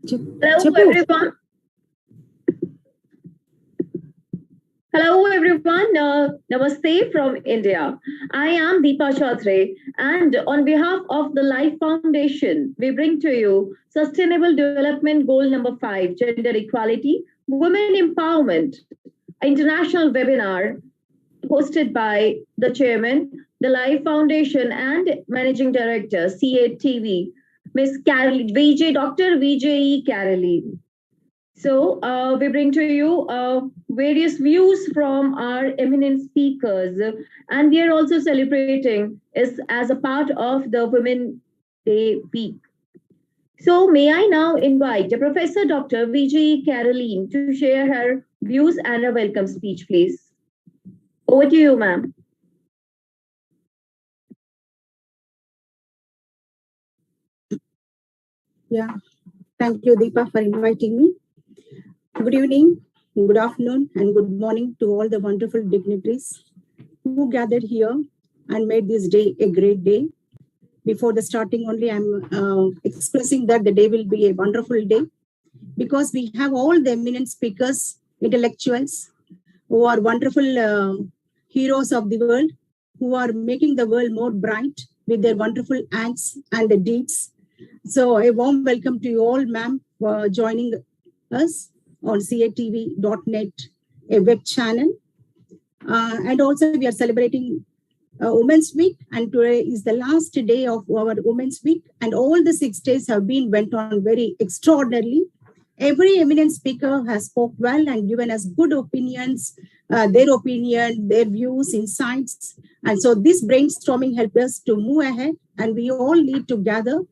Hello everyone. Hello everyone. Namaste from India. I am Deepa Chatre, and on behalf of the Life Foundation, we bring to you Sustainable Development Goal number 5, Gender Equality, Women Empowerment, international webinar hosted by the chairman, the Life Foundation, and managing director, CATV, Ms. Dr. VJE Caroline. So we bring to you various views from our eminent speakers, and we are also celebrating as a part of the Women Day week. So may I now invite Professor Dr. VJE Caroline to share her views and a welcome speech, please. Over to you, ma'am. Yeah, thank you, Deepa, for inviting me. Good evening, good afternoon, and good morning to all the wonderful dignitaries who gathered here and made this day a great day. Before the starting only, I'm expressing that the day will be a wonderful day because we have all the eminent speakers, intellectuals, who are wonderful heroes of the world, who are making the world more bright with their wonderful acts and the deeds. So a warm welcome to you all, ma'am, for joining us on catv.net, a web channel. And also we are celebrating Women's Week, and today is the last day of our Women's Week, and all the 6 days have went on very extraordinarily. Every eminent speaker has spoke well and given us good opinions, their opinion, their views, insights. And so this brainstorming helped us to move ahead, and we all need to gather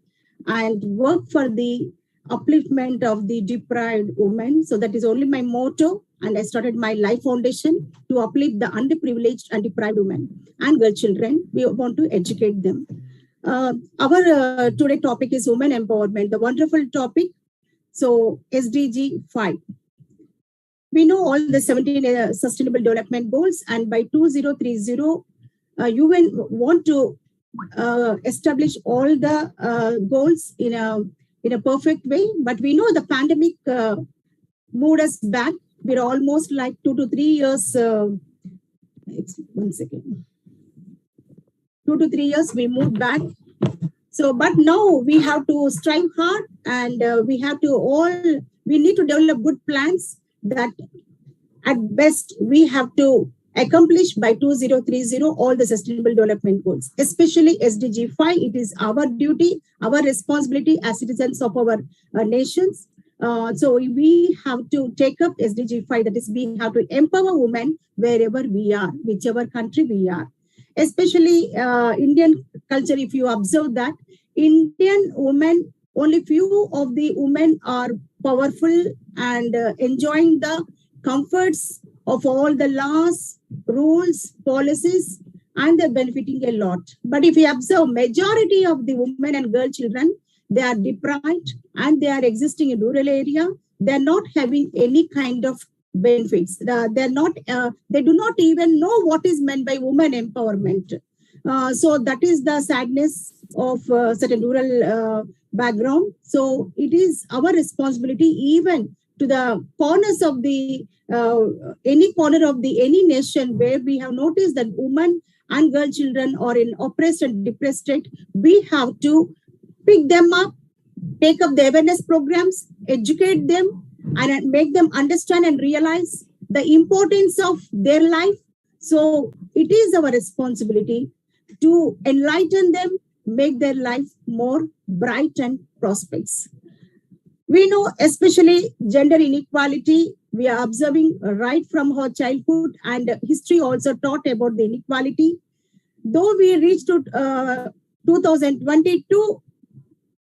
and work for the upliftment of the deprived women. So that is only my motto. And I started my Life Foundation to uplift the underprivileged and deprived women and girl children. We want to educate them. Our today topic is women empowerment, the wonderful topic. So SDG 5. We know all the 17 Sustainable Development Goals, and by 2030, UN want to establish all the goals in a perfect way. But we know the pandemic moved us back. We're almost like 2 to 3 years. 2 to 3 years we moved back. So, but now we have to strive hard, and we need to develop good plans that at best we have to accomplish by 2030 all the Sustainable Development Goals, especially SDG 5. It is our duty, our responsibility as citizens of our nations. So we have to take up SDG 5, that is, we have to empower women wherever we are, whichever country we are. Especially Indian culture, if you observe that, Indian women, only few of the women are powerful and enjoying the comforts of all the laws, rules, policies, and they're benefiting a lot. But if you observe, majority of the women and girl children, they are deprived and they are existing in rural area. They're not having any kind of benefits. They do not even know what is meant by women empowerment. So that is the sadness of such a rural background. So it is our responsibility, even to the corners of the any corner of the any nation where we have noticed that women and girl children are in oppressed and depressed state, we have to pick them up, take up the awareness programs, educate them, and make them understand and realize the importance of their life. So it is our responsibility to enlighten them, make their life more bright and prosperous. We know, especially gender inequality, we are observing right from her childhood, and history also taught about the inequality. Though we reached to 2022,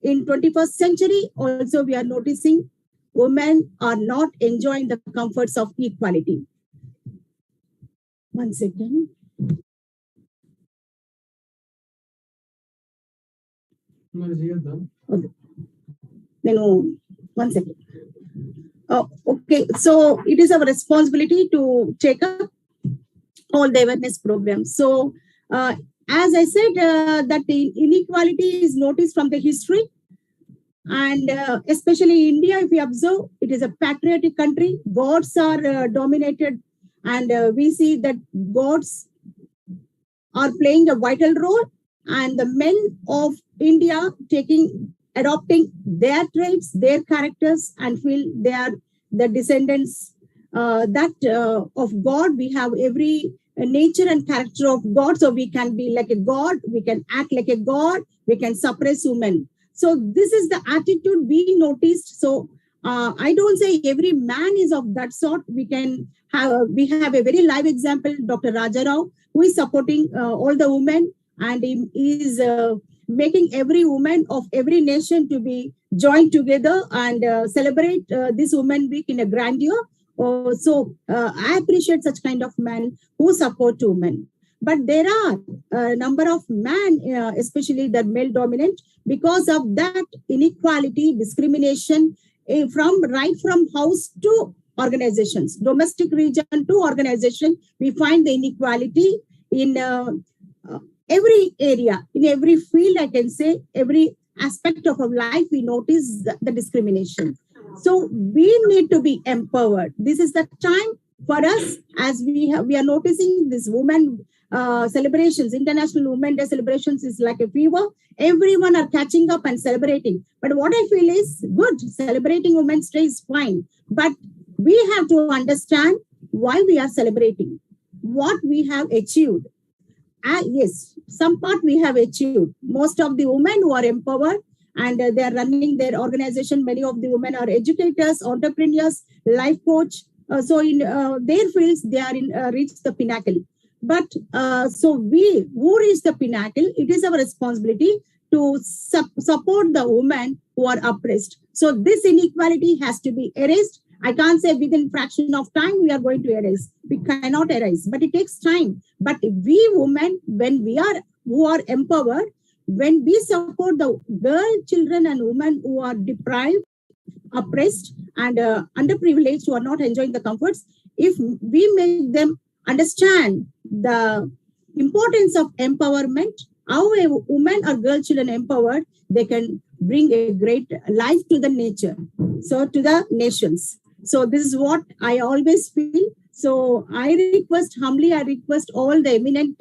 in 21st century, also we are noticing women are not enjoying the comforts of equality. 1 second. Okay. No, 1 second. Okay, so it is our responsibility to take up all the awareness programs. So, as I said, that the inequality is noticed from the history. And especially India, if we observe, it is a patriotic country. Gods are dominated, and we see that gods are playing a vital role, and the men of India adopting their traits, their characters, and feel they are the descendants of God. We have every nature and character of God, so we can be like a God, we can act like a God, we can suppress women. So this is the attitude we noticed. So I don't say every man is of that sort. We have a very live example, Dr. Rajarao, who is supporting all the women, and he is making every woman of every nation to be joined together and celebrate this Women Week in a grandeur. I appreciate such kind of men who support women. But there are a number of men, especially the male dominant, because of that inequality, discrimination right from house to organizations, domestic region to organization. We find the inequality in every area, in every field, I can say, every aspect of our life, we notice the discrimination. So we need to be empowered. This is the time for us, as we are noticing this women celebrations, International Women Day celebrations is like a fever. Everyone are catching up and celebrating. But what I feel is good, celebrating Women's Day is fine. But we have to understand why we are celebrating, what we have achieved. Yes, some part we have achieved. Most of the women who are empowered and they are running their organization, many of the women are educators, entrepreneurs, life coach. So in their fields, they are reached the pinnacle. But so who reach the pinnacle, it is our responsibility to support the women who are oppressed. So this inequality has to be erased. I can't say within fraction of time we are going to erase. We cannot erase, but it takes time. But we women, who are empowered, when we support the girl, children, and women who are deprived, oppressed, and underprivileged, who are not enjoying the comforts, if we make them understand the importance of empowerment, how a woman or girl, children empowered, they can bring a great life to the nature, so to the nations. So this is what I always feel. So I humbly request all the eminent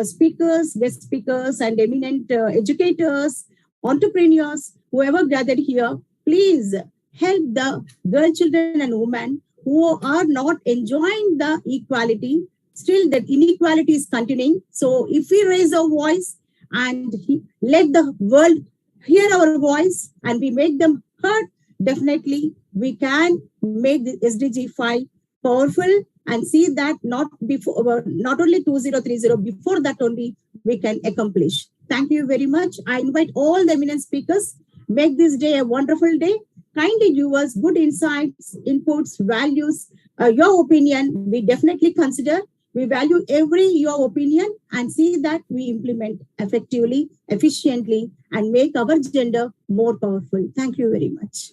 speakers, guest speakers, and eminent educators, entrepreneurs, whoever gathered here, please help the girl, children, and women who are not enjoying the equality. Still, that inequality is continuing. So if we raise our voice and let the world hear our voice and we make them heard, definitely we can make the SDG 5 powerful and see that not only 2030, before that only we can accomplish. Thank you very much. I invite all the eminent speakers, make this day a wonderful day. Kindly give us good insights, inputs, values, your opinion. We definitely consider. We value your opinion and see that we implement effectively, efficiently, and make our gender more powerful. Thank you very much.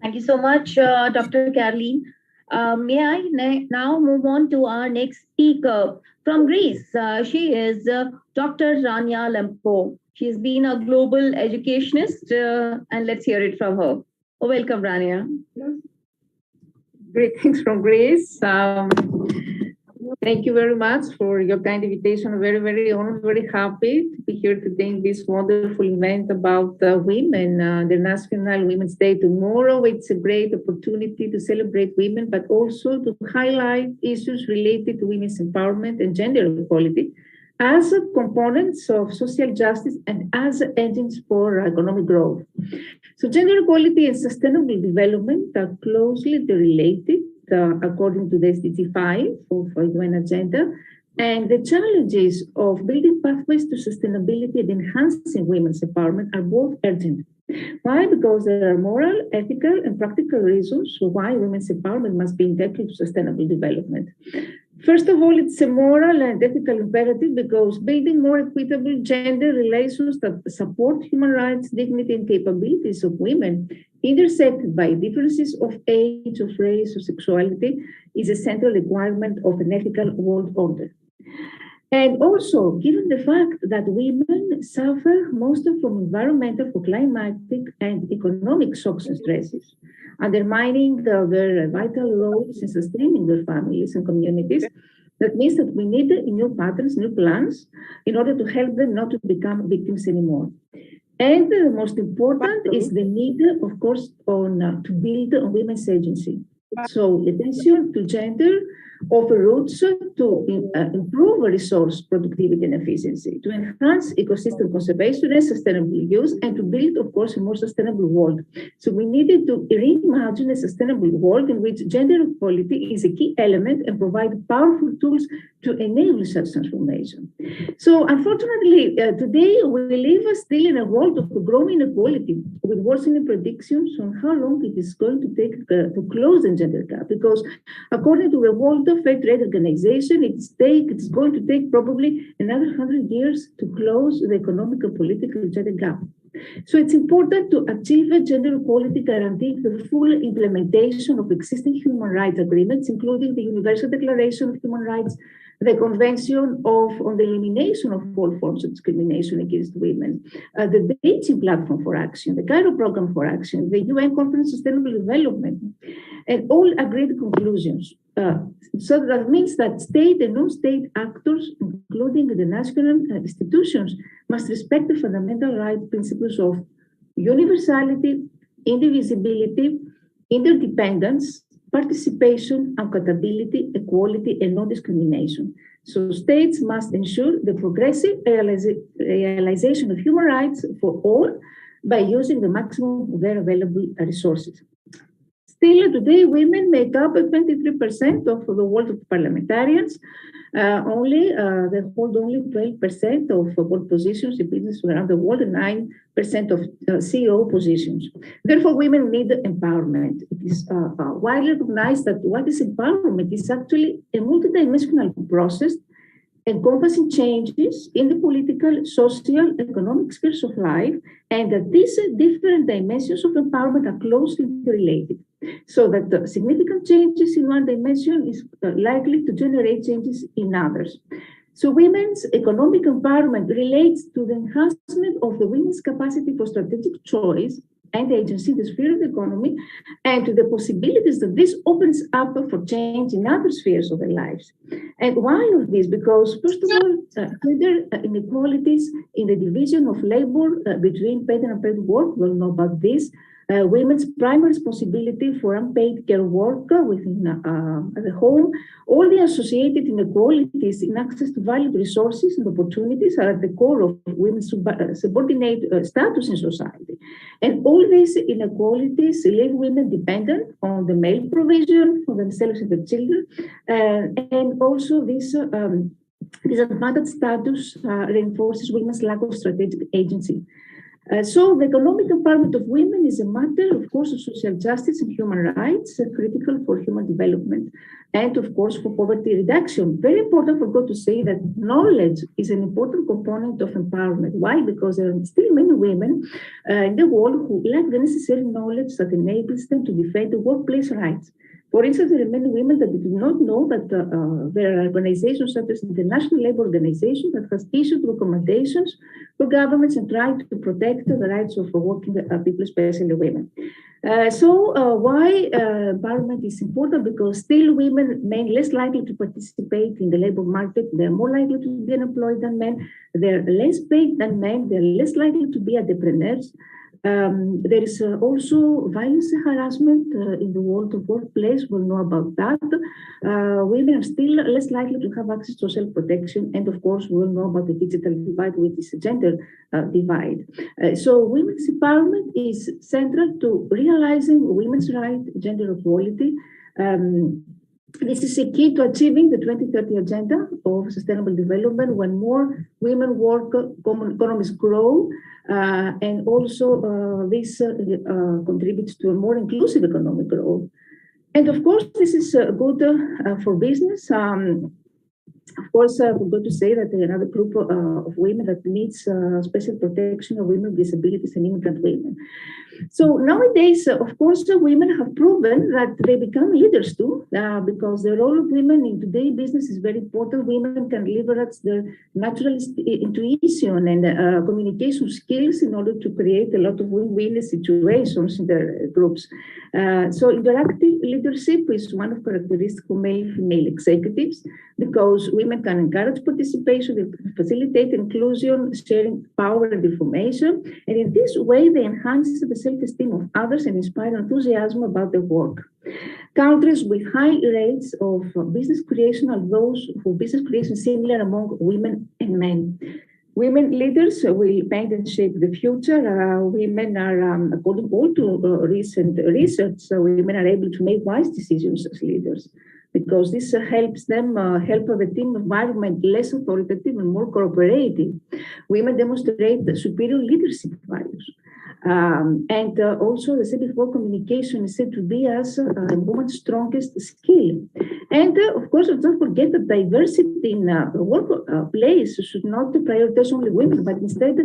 Thank you so much, Dr. Caroline. May I now move on to our next speaker from Greece. She is Dr. Rania Lempo. She's been a global educationist, and let's hear it from her. Welcome, Rania. Greetings from Greece. Thank you very much for your kind invitation. Very, very honored, very happy to be here today in this wonderful event about women, the National Women's Day tomorrow. It's a great opportunity to celebrate women, but also to highlight issues related to women's empowerment and gender equality as components of social justice and as engines for economic growth. So gender equality and sustainable development are closely related according to the SDG 5 of the UN agenda, and the challenges of building pathways to sustainability and enhancing women's empowerment are both urgent. Why? Because there are moral, ethical, and practical reasons why women's empowerment must be integral to sustainable development. First of all, it's a moral and ethical imperative because building more equitable gender relations that support human rights, dignity, and capabilities of women, intersected by differences of age, of race, of sexuality, is a central requirement of an ethical world order. And also, given the fact that women suffer mostly from environmental, climatic, and economic shocks and stresses, undermining their vital roles in sustaining their families and communities, that means that we need new patterns, new plans, in order to help them not to become victims anymore. And the most important is the need, of course, to build on women's agency. So attention to gender offer routes to improve resource productivity and efficiency, to enhance ecosystem conservation and sustainable use, and to build, of course, a more sustainable world. So we needed to reimagine a sustainable world in which gender equality is a key element and provide powerful tools to enable such transformation. So unfortunately, today we live still in a world of growing inequality with worsening predictions on how long it is going to take to close the gender gap, because according to the World Fair Trade Organization, it's going to take probably another 100 years to close the economic and political gender gap. So it's important to achieve a gender equality guaranteeing the full implementation of existing human rights agreements, including the Universal Declaration of Human Rights, the Convention on the Elimination of All Forms of Discrimination Against Women, the Beijing Platform for Action, the Cairo Program for Action, the UN Conference on Sustainable Development, and all agreed conclusions. So that means that state and non-state actors, including the national institutions, must respect the fundamental right principles of universality, indivisibility, interdependence, participation, accountability, equality, and non-discrimination. So states must ensure the progressive realization of human rights for all by using the maximum of their available resources. Still, today, women make up 23% of the world of parliamentarians. They hold only 12% of board positions in business around the world and 9% of CEO positions. Therefore, women need empowerment. It is widely recognized that what is empowerment is actually a multidimensional process encompassing changes in the political, social, economic spheres of life, and that these different dimensions of empowerment are closely related. So that the significant changes in one dimension is likely to generate changes in others. So women's economic empowerment relates to the enhancement of the women's capacity for strategic choice and agency in the sphere of the economy, and to the possibilities that this opens up for change in other spheres of their lives. And why all this? Because, first of all, gender inequalities in the division of labor between paid and unpaid work, we'll know about this. Women's primary responsibility for unpaid care work within the home, all the associated inequalities in access to valuable resources and opportunities are at the core of women's subordinate status in society. And all these inequalities leave women dependent on the male provision for themselves and their children. And also this disadvantaged status reinforces women's lack of strategic agency. So the economic empowerment of women is a matter, of course, of social justice and human rights, critical for human development, and of course for poverty reduction. Very important for God to say that knowledge is an important component of empowerment. Why? Because there are still many women in the world who lack the necessary knowledge that enables them to defend the workplace rights. For instance, there are many women that do not know that there are organizations such as the International Labour Organization that has issued recommendations for governments and tried to protect the rights of working people, especially women. Why empowerment is important? Because still women remain less likely to participate in the labor market. They're more likely to be unemployed than men. They're less paid than men. They're less likely to be entrepreneurs. There is also violence and harassment in the world of workplace. We'll know about that. Women are still less likely to have access to social protection. And of course, we'll know about the digital divide, which is a gender divide. So women's empowerment is central to realizing women's right, gender equality. This is a key to achieving the 2030 Agenda of Sustainable Development. When more women work, economies grow, and also this contributes to a more inclusive economic growth. And of course, this is good for business. Of course, we're going to say that another group of women that needs special protection are women with disabilities and immigrant women. So nowadays, of course, women have proven that they become leaders too, because the role of women in today's business is very important. Women can leverage their natural intuition and communication skills in order to create a lot of win-win situations in their groups. So interactive leadership is one of characteristics of male-female executives, because women can encourage participation, facilitate inclusion, sharing power and information, and in this way they enhance the self-esteem of others and inspire enthusiasm about their work. Countries with high rates of business creation are those for business creation similar among women and men. Women leaders will paint and shape the future. Women are, according to recent research, women are able to make wise decisions as leaders, because this helps them help the team environment less authoritative and more cooperative. Women demonstrate superior leadership values. And also, as I said before, communication is said to be as a woman's strongest skill. And of course, don't forget that diversity in the workplace should not prioritize only women, but instead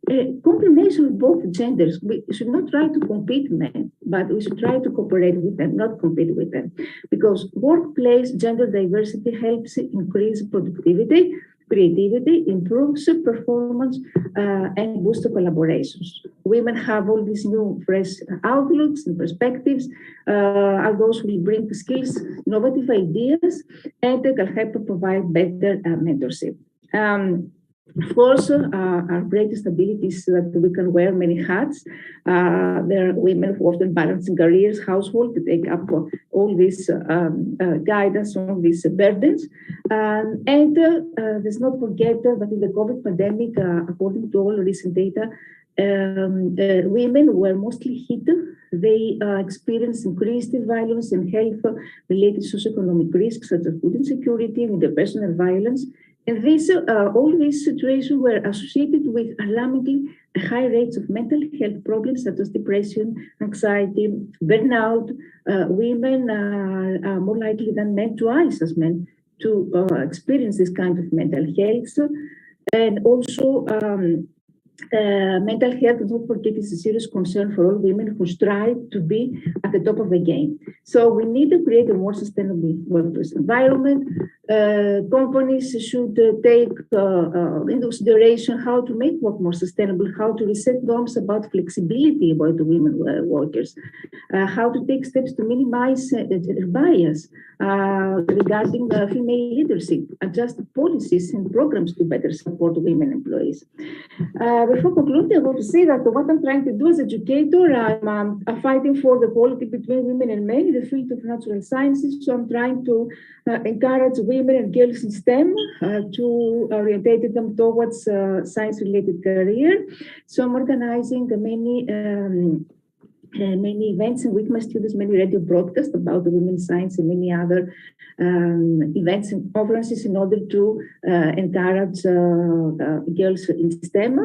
a combination of both genders. We should not try to compete men, but we should try to cooperate with them, not compete with them. Because workplace gender diversity helps increase productivity, creativity, improves performance, and boosts collaborations. Women have all these new fresh outlooks and perspectives, are those who will bring skills, innovative ideas, and they can help provide better mentorship. Of course, our greatest ability is that we can wear many hats. There are women who often balance careers, household, to take up all this guidance, all these burdens. And let's not forget that in the COVID pandemic, according to all recent data, women were mostly hit. They experienced increased violence and health-related socioeconomic risks, such as food insecurity and interpersonal violence. And all these situations were associated with alarmingly high rates of mental health problems such as depression, anxiety, burnout. Women are more likely than men, twice as men, to experience this kind of mental health. And also, mental health, don't forget, is a serious concern for all women who strive to be at the top of the game. So we need to create a more sustainable workplace environment. Companies should take into consideration how to make work more sustainable, how to reset norms about flexibility about the women workers, how to take steps to minimize bias regarding female leadership, adjust policies and programs to better support women employees. Before concluding, I want to say that what I'm trying to do as educator, I'm fighting for the equality between women and men in the field of natural sciences. So I'm trying to encourage women and girls in STEM to orientate them towards science-related career. So I'm organizing many events and with my students, many radio broadcasts about the women's science and many other events and conferences in order to encourage girls in STEM.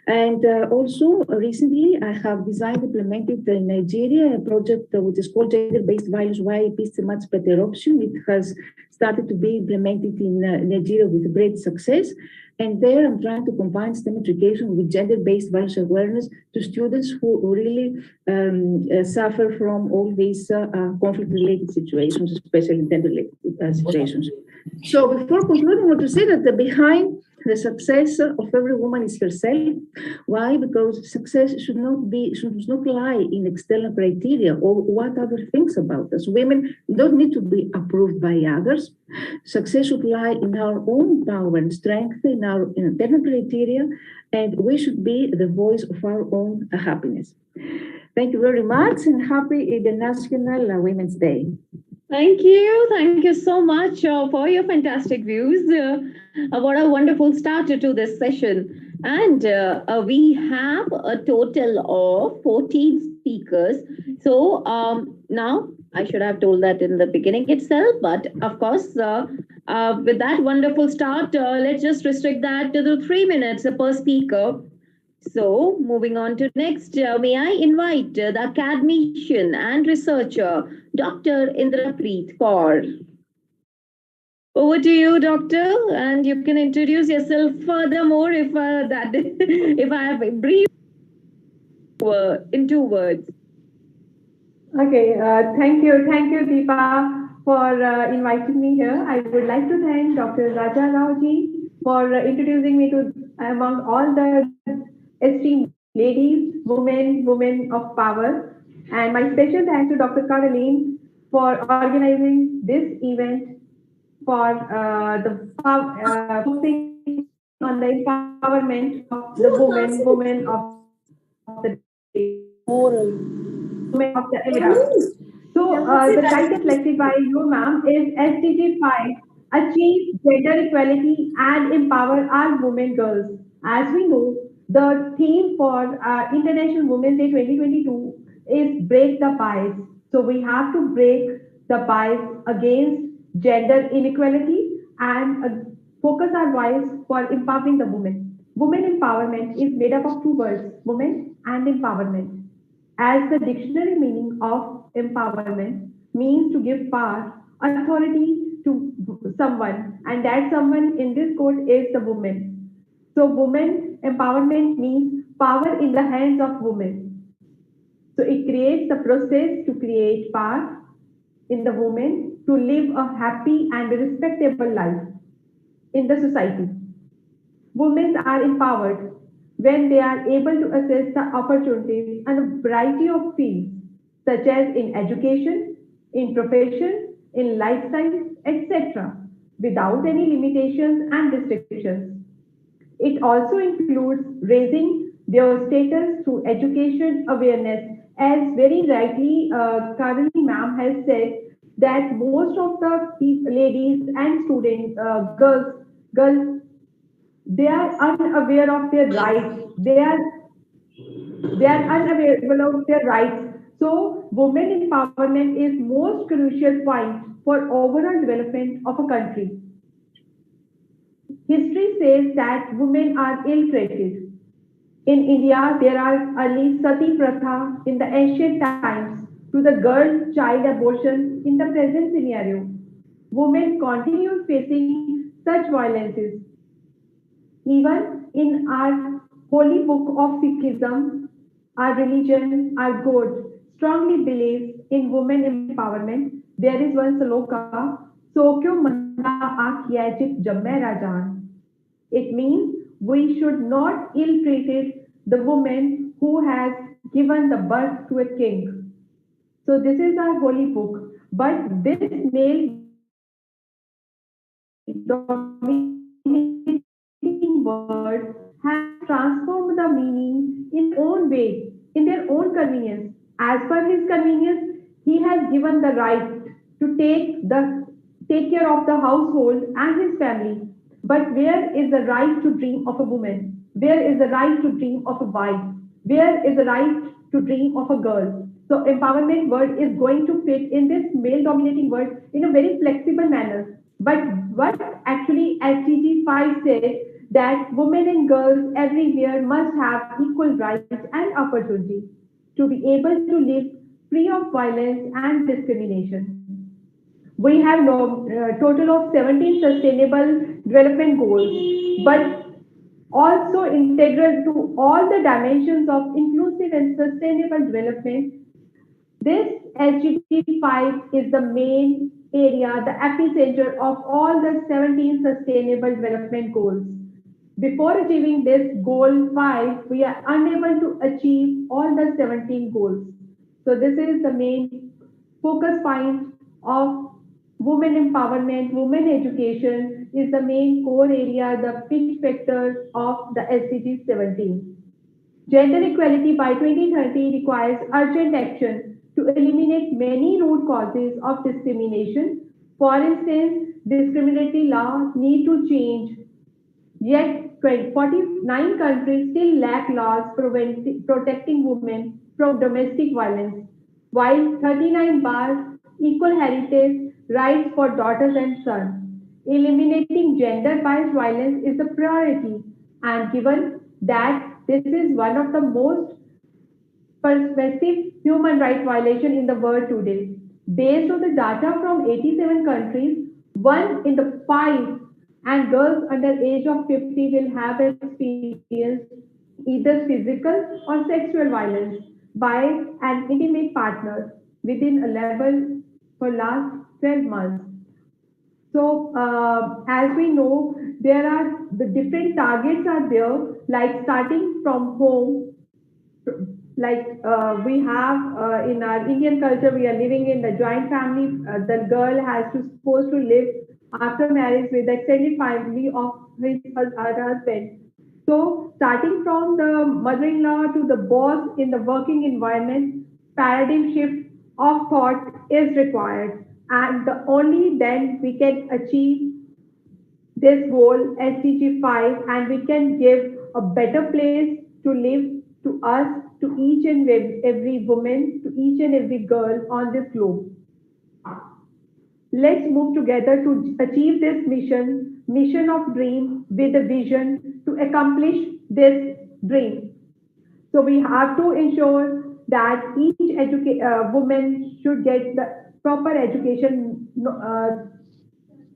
And also recently I have designed, implemented in Nigeria a project which is called Gender-Based Violence, Why Peace is a Much Better Option. It has started to be implemented in Nigeria with great success. And there I'm trying to combine STEM education with gender-based violence awareness to students who really suffer from all these conflict-related situations, especially gender-related situations. So before concluding, I want to say that behind the success of every woman is herself. Why? Because success should not lie in external criteria or what others think about us. Women don't need to be approved by others. Success should lie in our own power and strength, in our internal criteria, and we should be the voice of our own happiness. Thank you very much, and happy International Women's Day. Thank you so much for your fantastic views. What a wonderful start to this session. And we have a total of 14 speakers. So now I should have told that in the beginning itself, but of course, with that wonderful start, let's just restrict that to the 3 minutes per speaker. So moving on to next, may I invite the academician and researcher, Dr. Indrapreet Kaur. Over to you, Doctor, and you can introduce yourself furthermore if I have a brief. in 2 words. Okay, thank you, Deepa, for inviting me here. I would like to thank Dr. Raja Raoji for introducing me to among all the esteemed ladies, women of power, and my special thanks to Dr. Caroline for organizing this event for focusing on the empowerment of the women of the day, women of the era. So the title selected by you, ma'am, is SDG 5, Achieve Gender Equality and Empower Our Women Girls. As we know, the theme for International Women's Day 2022 is Break the Bias. So we have to break the bias against gender inequality and focus our voice for empowering the women. Women empowerment is made up of 2 words, women and empowerment. As the dictionary meaning of empowerment means to give power, authority to someone, and that someone in this code is the woman. So, woman empowerment means power in the hands of women. So, it creates the process to create power in the woman to live a happy and respectable life in the society. Women are empowered when they are able to assess the opportunities in a variety of fields, such as in education, in profession, in lifestyle, etc., without any limitations and restrictions. It also includes raising their status through education awareness, as very rightly Karani ma'am has said that most of the ladies and students, girls, they are unaware of their rights. They are unaware of their rights. So women empowerment is most crucial point for overall development of a country. History says that women are ill-treated. In India, there are early sati pratha in the ancient times to the girl child abortion in the present scenario. Women continue facing such violences. Even in our holy book of Sikhism, our religion, our God, strongly believes in women empowerment. There is one sloka, So kyo manda akhyajit jamme rajan. It means we should not ill-treat the woman who has given the birth to a king. So this is our holy book. But this male dominating word has transformed the meaning in their own way, in their own convenience. As per his convenience, he has given the right to take care of the household and his family. But where is the right to dream of a woman? Where is the right to dream of a wife? Where is the right to dream of a girl? So empowerment word is going to fit in this male dominating word in a very flexible manner. But what actually SDG 5 says that women and girls everywhere must have equal rights and opportunity to be able to live free of violence and discrimination. We have no total of 17 sustainable development goals, but also integral to all the dimensions of inclusive and sustainable development. This SDG 5 is the main area, the epicenter of all the 17 sustainable development goals. Before achieving this goal 5, we are unable to achieve all the 17 goals. So this is the main focus point of women empowerment, women education is the main core area, the pitch factor of the SDG 17. Gender equality by 2030 requires urgent action to eliminate many root causes of discrimination. For instance, discriminatory laws need to change, yet 49 countries still lack laws protecting women from domestic violence, while 39 bar equal heritage rights for daughters and sons. Eliminating gender-based violence is a priority, and given that this is one of the most pervasive human rights violation in the world today. Based on the data from 87 countries, 1 in the 5 and girls under age of 50 will have experienced either physical or sexual violence by an intimate partner within a level for last 12 months. So, as we know, there are the different targets are there, like starting from home, like we have in our Indian culture, we are living in the joint family. The girl has to supposed to live after marriage with the extended family of her husband. So, starting from the mother-in-law to the boss in the working environment, paradigm shift of thought is required, and only then we can achieve this goal, SDG 5, and we can give a better place to live to us, to each and every woman, to each and every girl on this globe. Let's move together to achieve this mission of dream with a vision to accomplish this dream. So we have to ensure that each woman should get the proper education,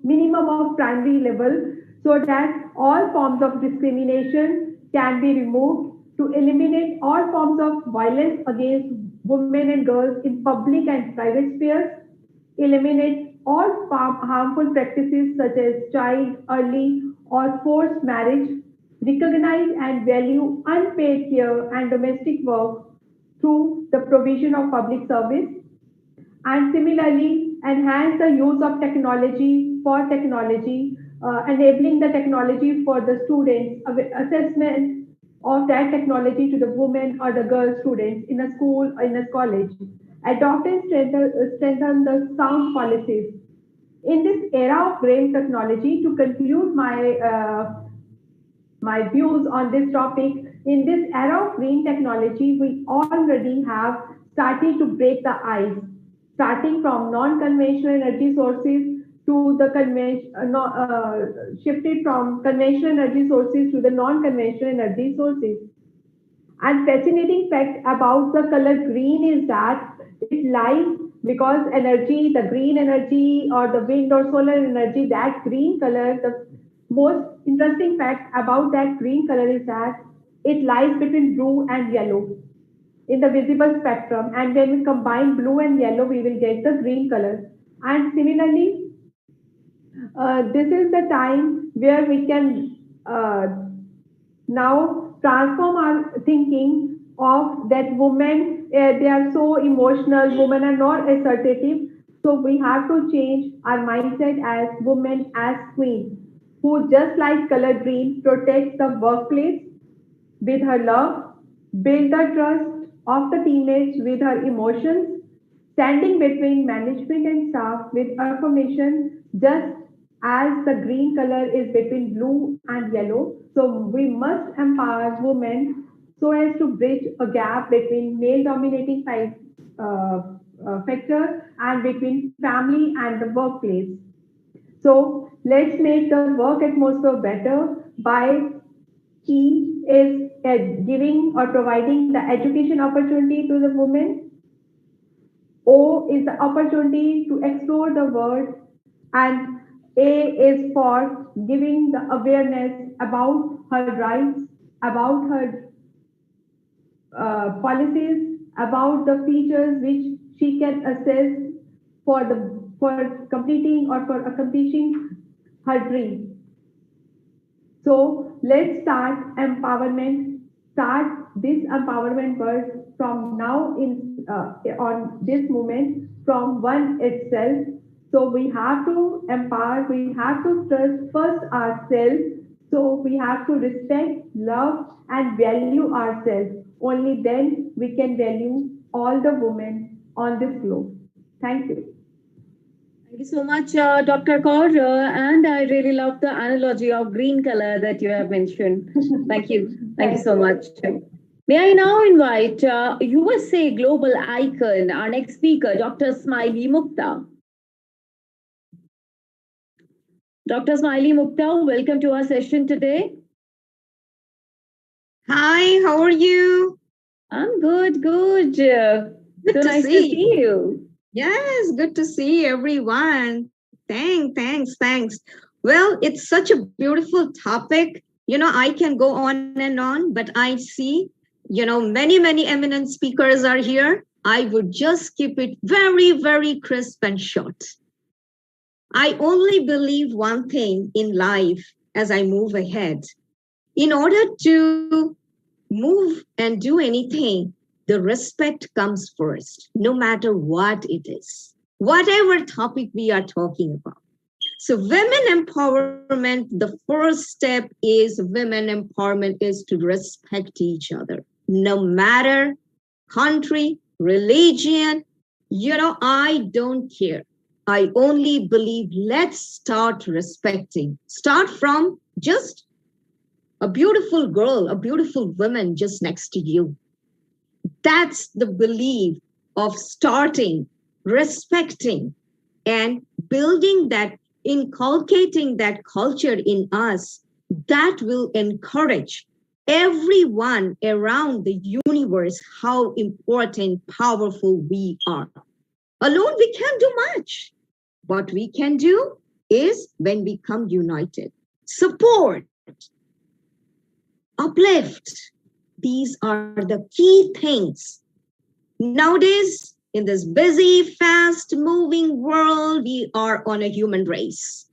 minimum of primary level, so that all forms of discrimination can be removed to eliminate all forms of violence against women and girls in public and private spheres, eliminate all harmful practices such as child, early, or forced marriage, recognize and value unpaid care and domestic work through the provision of public service, and similarly enhance the use of technology for technology, enabling the technology for the students, assessment of that technology to the women or the girl students in a school or in a college, adopt and strengthen the sound policies. In this era of brain technology, to conclude my views on this topic, in this era of green technology, we already have started to break the ice, starting from non-conventional energy sources to the shifted from conventional energy sources to the non-conventional energy sources. And fascinating fact about the color green is that it lies because energy, the green energy or the wind or solar energy, that green color, the most interesting fact about that green color is that it lies between blue and yellow in the visible spectrum. And when we combine blue and yellow, we will get the green color. And similarly, this is the time where we can now transform our thinking of that women, they are so emotional, women are not assertive. So we have to change our mindset as women as queens, who just like color green protects the workplace with her love, build the trust of the teammates with her emotions, standing between management and staff with affirmation, just as the green color is between blue and yellow. So we must empower women so as to bridge a gap between male dominating factor and between family and the workplace. So let's make the work atmosphere better by key is giving or providing the education opportunity to the women. O is the opportunity to explore the world, and A is for giving the awareness about her rights, about her policies, about the features which she can assess for completing or for accomplishing her dream. So let's start empowerment. Start this empowerment work from now in on this moment from one itself. So we have to empower. We have to trust first ourselves. So we have to respect, love, and value ourselves. Only then we can value all the women on this globe. Thank you. Thank you so much, Dr. Kaur. And I really love the analogy of green color that you have mentioned. Thank you. Thank you so much. May I now invite USA global icon, our next speaker, Dr. Smiley Mukta. Dr. Smiley Mukta, welcome to our session today. Hi, how are you? I'm good, good. So nice to see you. Yes, good to see everyone. Thanks. Well, it's such a beautiful topic. I can go on and on, but I see, many eminent speakers are here. I would just keep it very, very crisp and short. I only believe one thing in life as I move ahead. In order to move and do anything, the respect comes first, no matter what it is, whatever topic we are talking about. So women empowerment, the first step is women empowerment is to respect each other, no matter country, religion, I don't care. I only believe let's start respecting. Start from just a beautiful girl, a beautiful woman just next to you. That's the belief of starting, respecting, and building that, inculcating that culture in us that will encourage everyone around the universe how important, powerful we are. Alone, we can't do much. What we can do is when we come united, support, uplift. These are the key things. Nowadays, in this busy, fast-moving world, we are on a human race.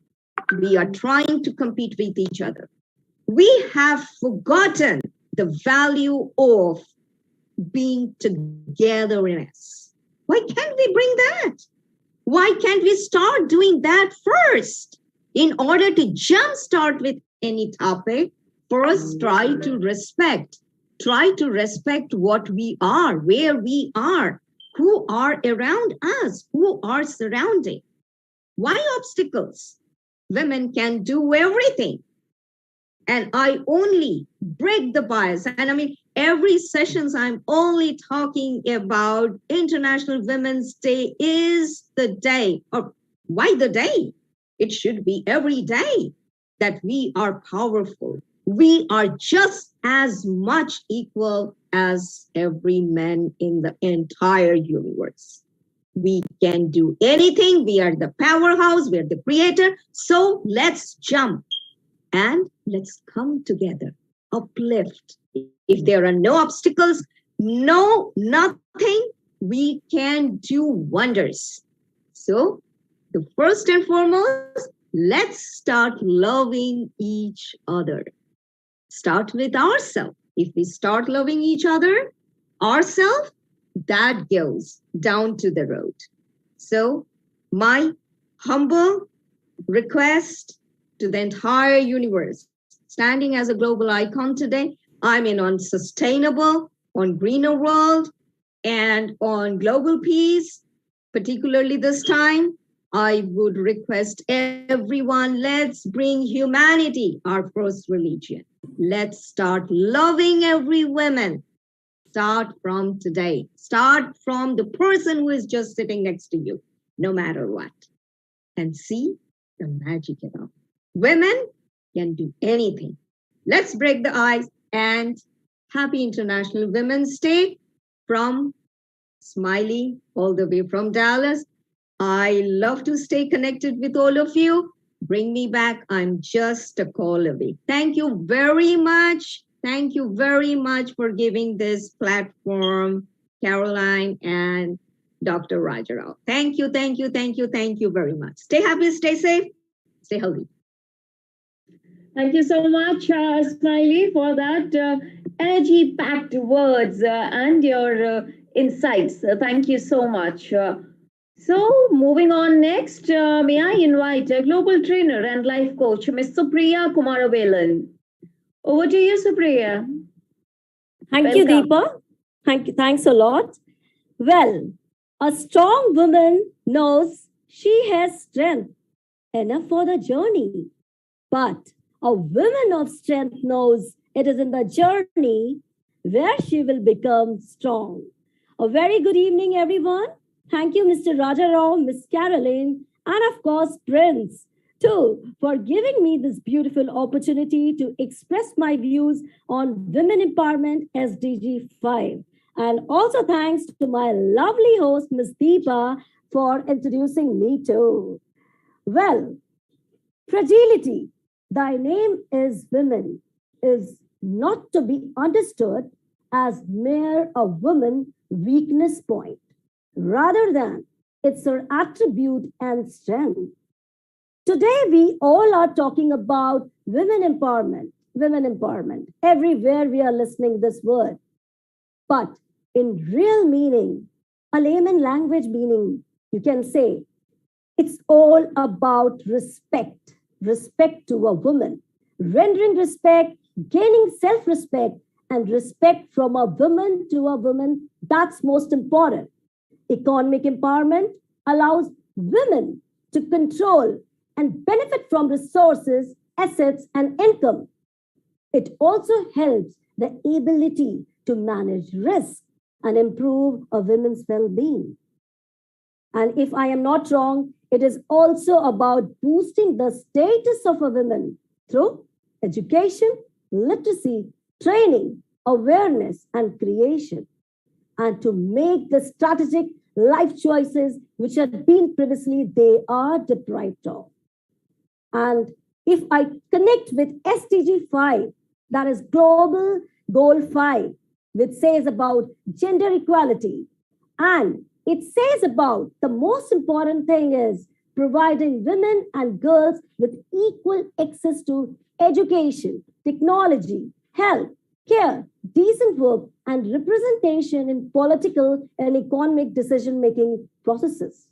We are trying to compete with each other. We have forgotten the value of being togetherness. Why can't we bring that? Why can't we start doing that first? In order to jumpstart with any topic, first try to respect what we are, where we are, who are around us, who are surrounding. Why obstacles? Women can do everything. And I only break the bias. And every sessions I'm only talking about International Women's Day is the day. Or why the day? It should be every day that we are powerful. We are just as much equal as every man in the entire universe. We can do anything. We are the powerhouse. We are the creator. So let's jump and let's come together, uplift. If there are no obstacles, nothing, we can do wonders. So the first and foremost, let's start loving each other. Start with ourselves. If we start loving each other, ourselves, that goes down to the road. So my humble request to the entire universe, standing as a global icon today, on sustainable, on greener world, and on global peace, particularly this time, I would request everyone, let's bring humanity, our first religion. Let's start loving every woman. Start from today. Start from the person who is just sitting next to you, no matter what. And see the magic it all. Women can do anything. Let's break the ice and happy International Women's Day from Smiley all the way from Dallas. I love to stay connected with all of you. Bring me back. I'm just a call away. Thank you very much. Thank you very much for giving this platform, Caroline and Dr. Rajarao. Thank you very much. Stay happy, stay safe, stay healthy. Thank you so much, Smiley, for that energy-packed words and your insights. Thank you so much. So moving on next, may I invite a global trainer and life coach, Ms. Supriya Kumaravelan. Over to you, Supriya. Thank you, Deepa. Thanks a lot. Well, a strong woman knows she has strength enough for the journey. But a woman of strength knows it is in the journey where she will become strong. A very good evening, everyone. Thank you, Mr. Rajarao, Miss Caroline, and of course, Prince, too, for giving me this beautiful opportunity to express my views on women empowerment SDG 5. And also thanks to my lovely host, Ms. Deepa, for introducing me too. Well, fragility. Thy name is women. is not to be understood as mere a woman weakness point, rather than it's her attribute and strength. Today, we all are talking about women empowerment. Everywhere we are listening this word. But in real meaning, a layman language meaning, you can say, it's all about respect to a woman, rendering respect, gaining self-respect, and respect from a woman to a woman, that's most important. Economic empowerment allows women to control and benefit from resources, assets, and income. It also helps the ability to manage risk and improve a woman's well-being. And if I am not wrong, it is also about boosting the status of a woman through education, literacy, training, awareness, and creation, and to make the strategic life choices which had been previously they are deprived of. And if I connect with SDG 5, that is Global Goal 5, which says about gender equality, and it says about the most important thing is providing women and girls with equal access to education, technology, health, care, decent work, and representation in political and economic decision-making processes.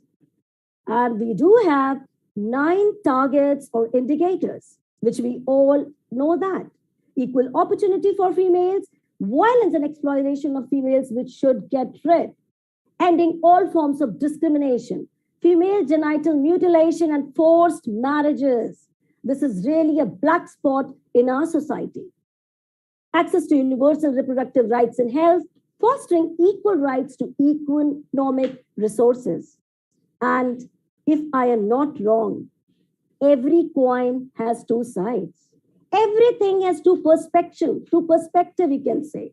And we do have 9 targets or indicators, which we all know that. Equal opportunity for females, violence and exploitation of females, which should get rid, ending all forms of discrimination, female genital mutilation and forced marriages. This is really a black spot in our society. Access to universal reproductive rights and health, fostering equal rights to economic resources. And if I am not wrong, every coin has 2 sides. Everything has 2 perspectives, you can say,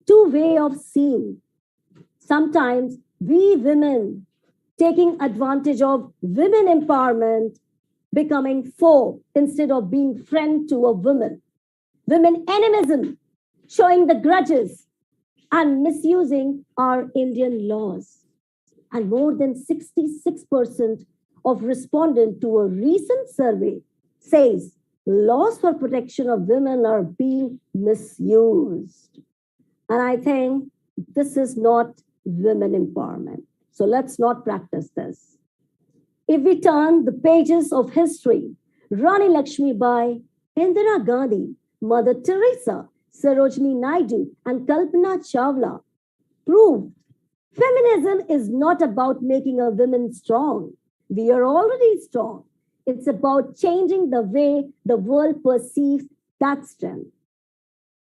2 ways of seeing. Sometimes we women taking advantage of women empowerment, becoming foe instead of being friend to a woman. Women animism, showing the grudges and misusing our Indian laws. And more than 66% of respondents to a recent survey says laws for protection of women are being misused. And I think this is not women empowerment. So let's not practice this. If we turn the pages of history, Rani Lakshmibai, Indira Gandhi, Mother Teresa, Sarojini Naidu, and Kalpana Chawla proved feminism is not about making a woman strong. We are already strong. It's about changing the way the world perceives that strength.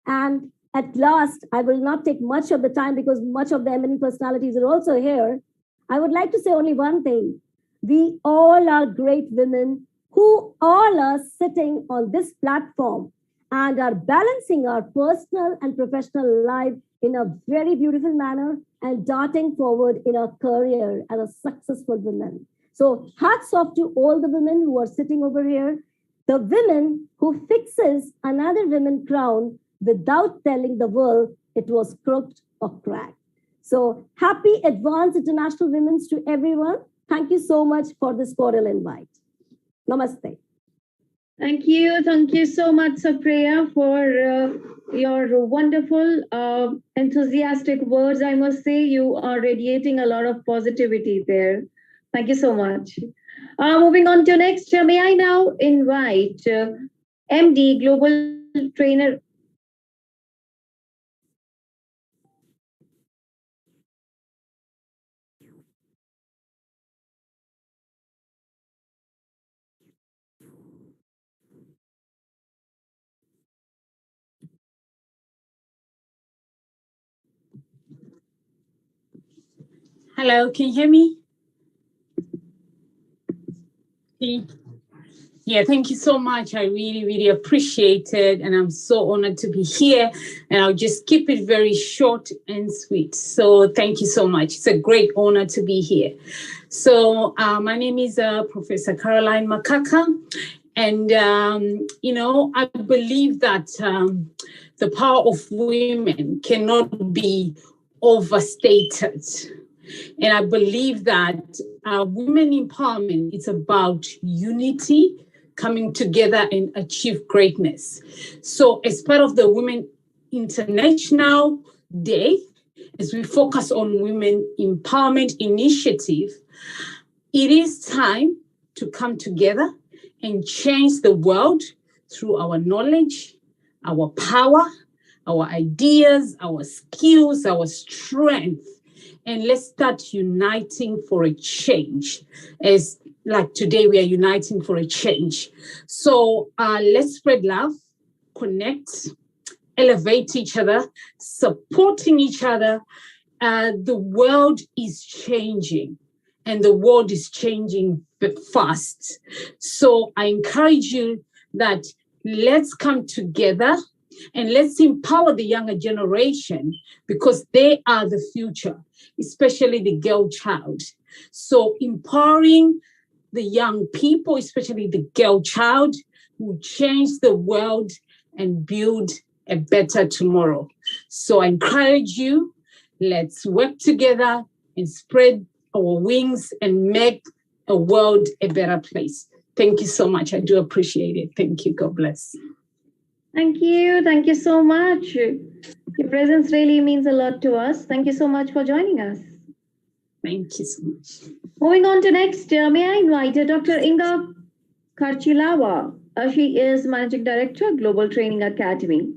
And at last, I will not take much of the time because much of the eminent personalities are also here. I would like to say only one thing. We all are great women who all are sitting on this platform and are balancing our personal and professional life in a very beautiful manner and darting forward in our career as a successful woman. So hats off to all the women who are sitting over here, the women who fixes another woman crown without telling the world it was crooked or cracked. So happy Advanced International Women's to everyone. Thank you so much for this cordial invite. Namaste. Thank you so much, Supriya, for your wonderful, enthusiastic words. I must say you are radiating a lot of positivity there. Thank you so much. Moving on to next, may I now invite MD, Global Trainer. Hello, can you hear me? Yeah, thank you so much. I really, really appreciate it. And I'm so honored to be here. And I'll just keep it very short and sweet. So thank you so much. It's a great honor to be here. So my name is Professor Caroline Makaka. And, I believe that the power of women cannot be overstated. And I believe that women empowerment is about unity, coming together and achieve greatness. So as part of the Women International Day, as we focus on Women Empowerment Initiative, it is time to come together and change the world through our knowledge, our power, our ideas, our skills, our strength. And let's start uniting for a change. As like today, we are uniting for a change. So let's spread love, connect, elevate each other, supporting each other. The world is changing, and the world is changing fast. So I encourage you that let's come together and let's empower the younger generation, because they are the future, especially the girl child. So empowering the young people, especially the girl child, will change the world and build a better tomorrow. So I encourage you, let's work together and spread our wings and make a world a better place. Thank you so much. I do appreciate it. Thank you. God bless. Thank you. Thank you so much. Your presence really means a lot to us. Thank you so much for joining us. Thank you so much. Moving on to next, may I invite Dr. Inga Karchilawa. She is Managing Director, Global Training Academy.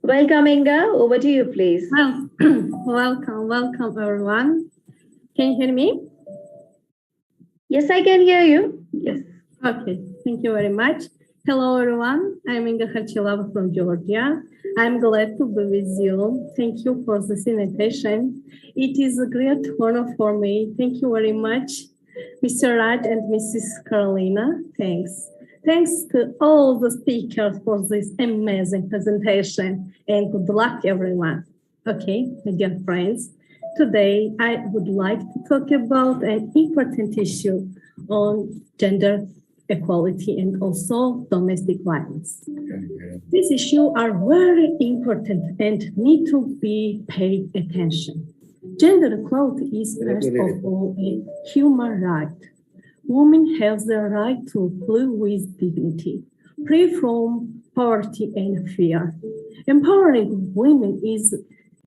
Welcome, Inga. Over to you, please. Well, welcome, everyone. Can you hear me? Yes, I can hear you. Yes. Okay, thank you very much. Hello, everyone. I'm Inga Karchilawa from Georgia. I'm glad to be with you. Thank you for this invitation. It is a great honor for me. Thank you very much, Mr. Raj and Mrs. Carolina. Thanks. Thanks to all the speakers for this amazing presentation, and good luck, everyone. Okay, my dear friends, today I would like to talk about an important issue on gender equality and also domestic violence. These issues are very important and need to be paid attention. Gender equality is first of all a human right. Women have the right to live with dignity, free from poverty and fear. Empowering women is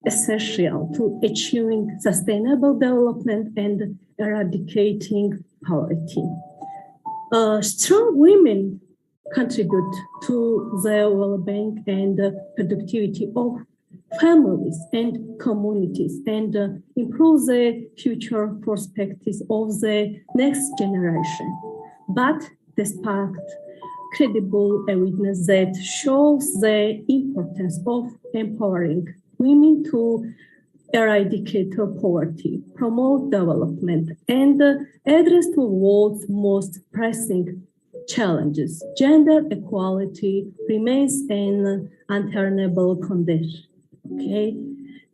essential to achieving sustainable development and eradicating poverty. Strong women contribute to the well-being and productivity of families and communities, and improve the future perspectives of the next generation. But despite credible evidence that shows the importance of empowering women to eradicate poverty, promote development, and address the world's most pressing challenges, gender equality remains an untenable condition. Okay,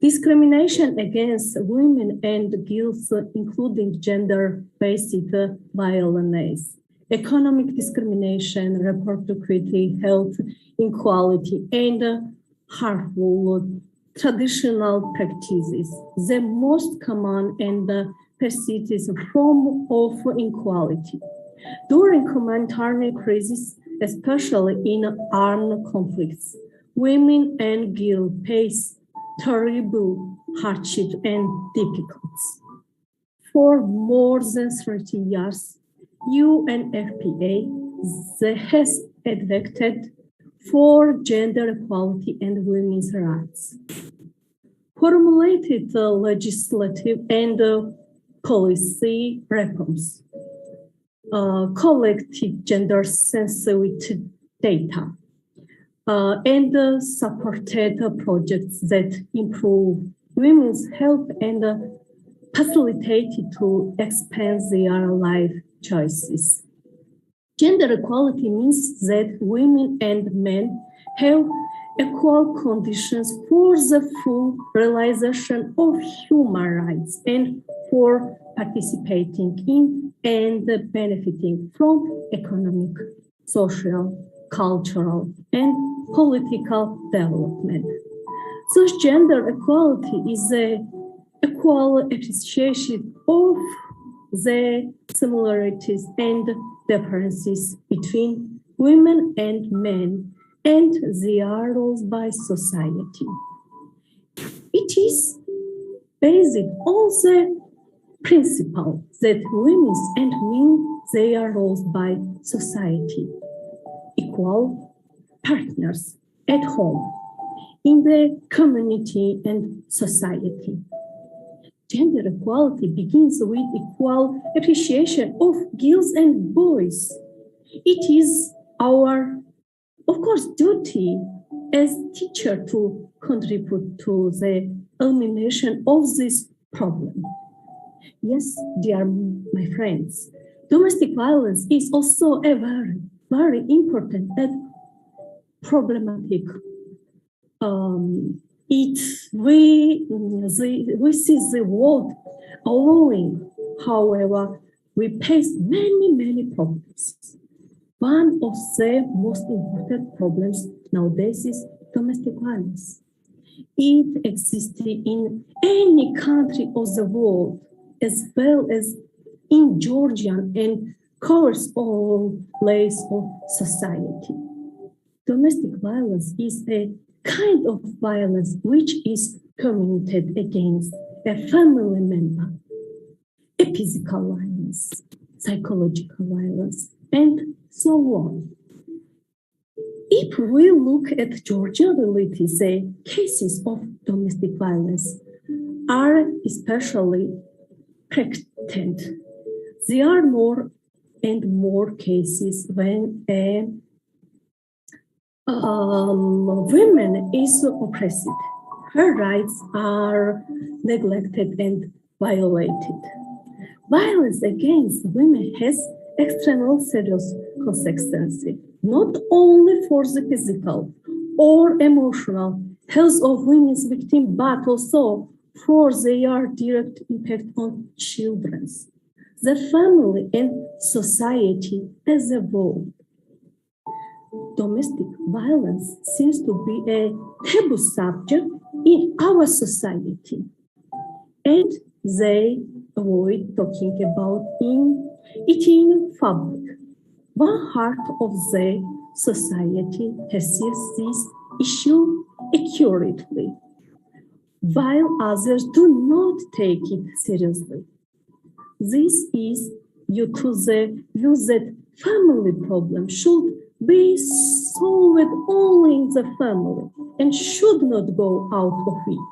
discrimination against women and girls, including gender-based violence, economic discrimination, reproductive equity, health inequality, and harmful traditional practices, the most common and persistent form of inequality. During humanitarian crises, especially in armed conflicts, women and girls face terrible hardship and difficulties. For more than 30 years, UNFPA has advocated for gender equality and women's rights, formulated legislative and policy reforms, collected gender sensitivity data, and supported projects that improve women's health and facilitated to expand their life choices. Gender equality means that women and men have equal conditions for the full realization of human rights and for participating in and benefiting from economic, social, cultural, and political development. Such gender equality is a equal appreciation of the similarities and differences between women and men and their roles by society. It is based on the principle that women and men their roles by society, equal partners at home, in the community and society. Gender equality begins with equal appreciation of girls and boys. It is our, of course, duty as teacher to contribute to the elimination of this problem. Yes, dear my friends, domestic violence is also a very, very important and problematic. We see the world allowing, however, we face many problems. One of the most important problems nowadays is domestic violence. It exists in any country of the world, as well as in Georgia, and covers all layers of society. Domestic violence is a kind of violence which is committed against a family member, a physical violence, psychological violence, and so on. If we look at Georgian realities, the cases of domestic violence are especially prevalent. There are more and more cases when a woman is oppressed. Her rights are neglected and violated. Violence against women has external serious consequences, not only for the physical or emotional health of women's victims, but also for their direct impact on children, the family, and society as a whole. Domestic violence seems to be a taboo subject in our society, and they avoid talking about it in public. One part of the society perceives this issue accurately, while others do not take it seriously. This is due to the view that family problems should be solved only in the family and should not go out of it.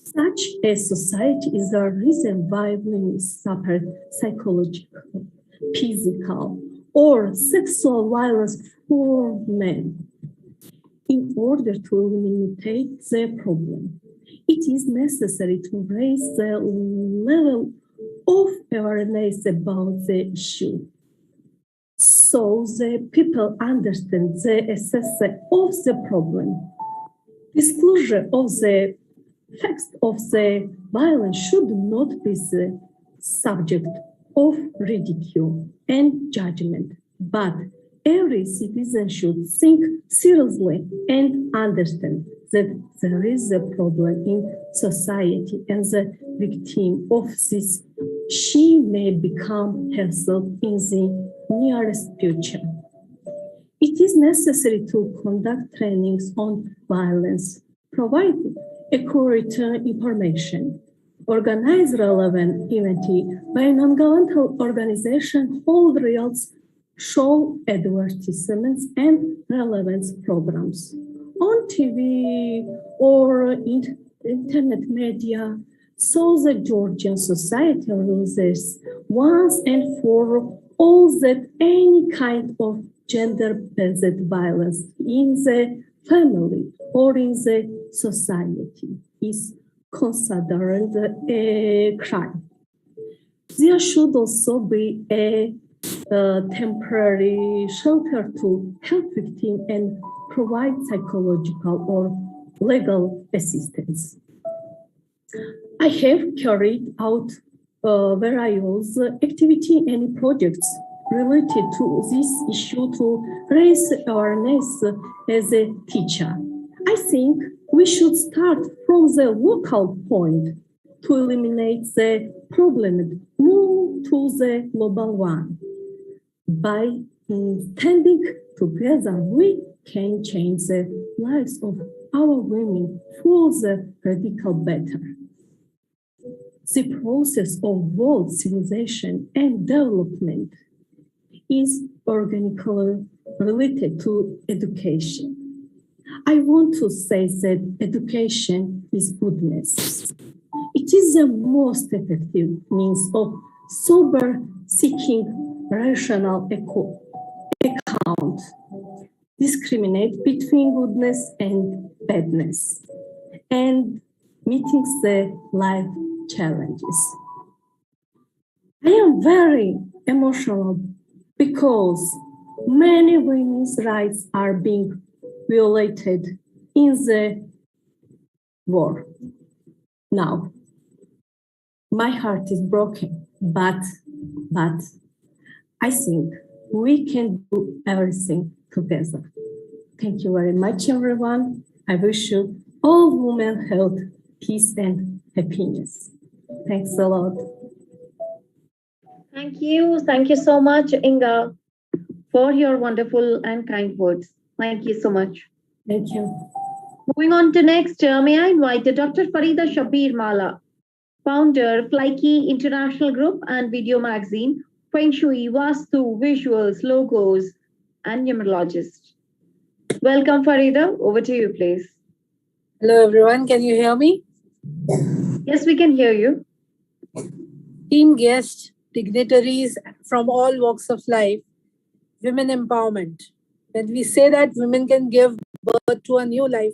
Such a society is the reason why women suffer psychological, physical, or sexual violence from men. In order to eliminate the problem, it is necessary to raise the level of awareness about the issue, so the people understand the essence of the problem. Disclosure of the facts of the violence should not be the subject of ridicule and judgment, but every citizen should think seriously and understand that there is a problem in society and the victim of this, she may become herself in the nearest future. It is necessary to conduct trainings on violence, provide accurate information, organize relevant events by non-governmental organizations, hold reels, show advertisements and relevant programs on TV or internet media, so the Georgian society realizes once and for all that any kind of gender-based violence in the family or in the society is considered a crime. There should also be a temporary shelter to help victims and provide psychological or legal assistance. I have carried out various activity and projects related to this issue to raise awareness as a teacher. I think we should start from the local point to eliminate the problem and move to the global one. By standing together, we can change the lives of our women for the radical better. The process of world civilization and development is organically related to education. I want to say that education is goodness. It is the most effective means of sober seeking rational account, discriminate between goodness and badness, and meeting the life challenges. I am very emotional because many women's rights are being violated in the war. Now, my heart is broken, but I think we can do everything together. Thank you very much, everyone. I wish you all women health, peace, and happiness. Thanks a lot. Thank you. Thank you so much, Inga, for your wonderful and kind words. Thank you so much. Thank you. Moving on to next, may I invite Dr. Farida Shabir Mala, founder, Flyki International Group and Video Magazine, Feng Shui, Vastu, Visuals, Logos, and Numerologist. Welcome, Farida. Over to you, please. Hello, everyone. Can you hear me? Yes, we can hear you. Team guests, dignitaries from all walks of life, women empowerment. When we say that women can give birth to a new life,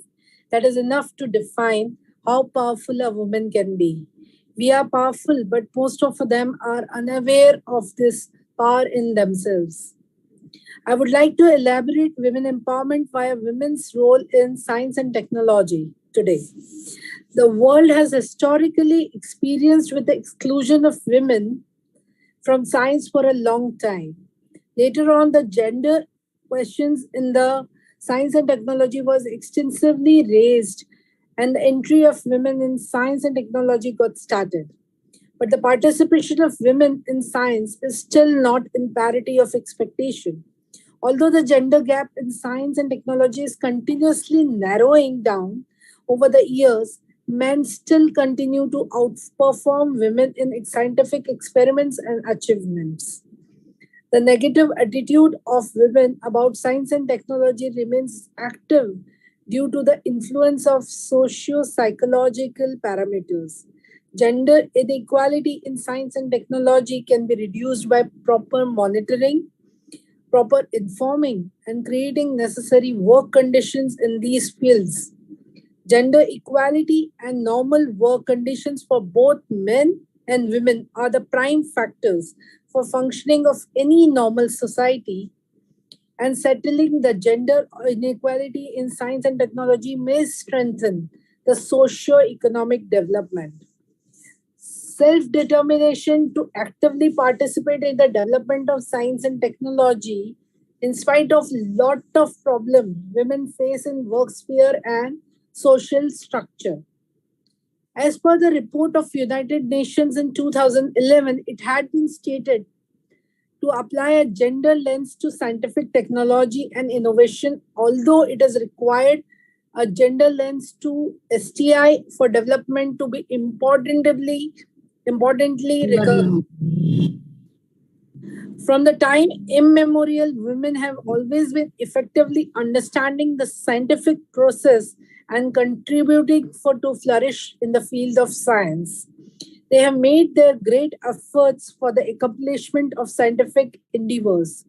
that is enough to define how powerful a woman can be. We are powerful, but most of them are unaware of this power in themselves. I would like to elaborate women empowerment via women's role in science and technology today. The world has historically experienced with the exclusion of women from science for a long time. Later on, the gender questions in the science and technology was extensively raised, and the entry of women in science and technology got started. But the participation of women in science is still not in parity of expectation. Although the gender gap in science and technology is continuously narrowing down over the years, men still continue to outperform women in scientific experiments and achievements. The negative attitude of women about science and technology remains active due to the influence of socio-psychological parameters. Gender inequality in science and technology can be reduced by proper monitoring, proper informing, and creating necessary work conditions in these fields. Gender equality and normal work conditions for both men and women are the prime factors for functioning of any normal society, and settling the gender inequality in science and technology may strengthen the socio-economic development. Self-determination to actively participate in the development of science and technology, in spite of lot of problems women face in work sphere and social structure. As per the report of United Nations in 2011, it had been stated to apply a gender lens to scientific technology and innovation, although it is required a gender lens to STI for development to be importantly recognized. From the time immemorial, women have always been effectively understanding the scientific process and contributing to flourish in the field of science. They have made their great efforts for the accomplishment of scientific endeavors.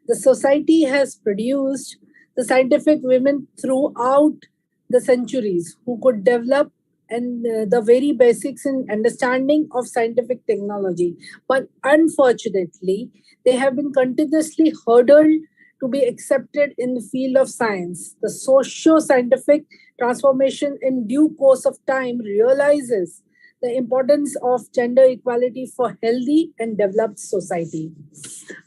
The society has produced the scientific women throughout the centuries who could develop and the very basics in understanding of scientific technology. But unfortunately, they have been continuously hurdled to be accepted in the field of science. The socio-scientific transformation in due course of time realizes the importance of gender equality for healthy and developed society.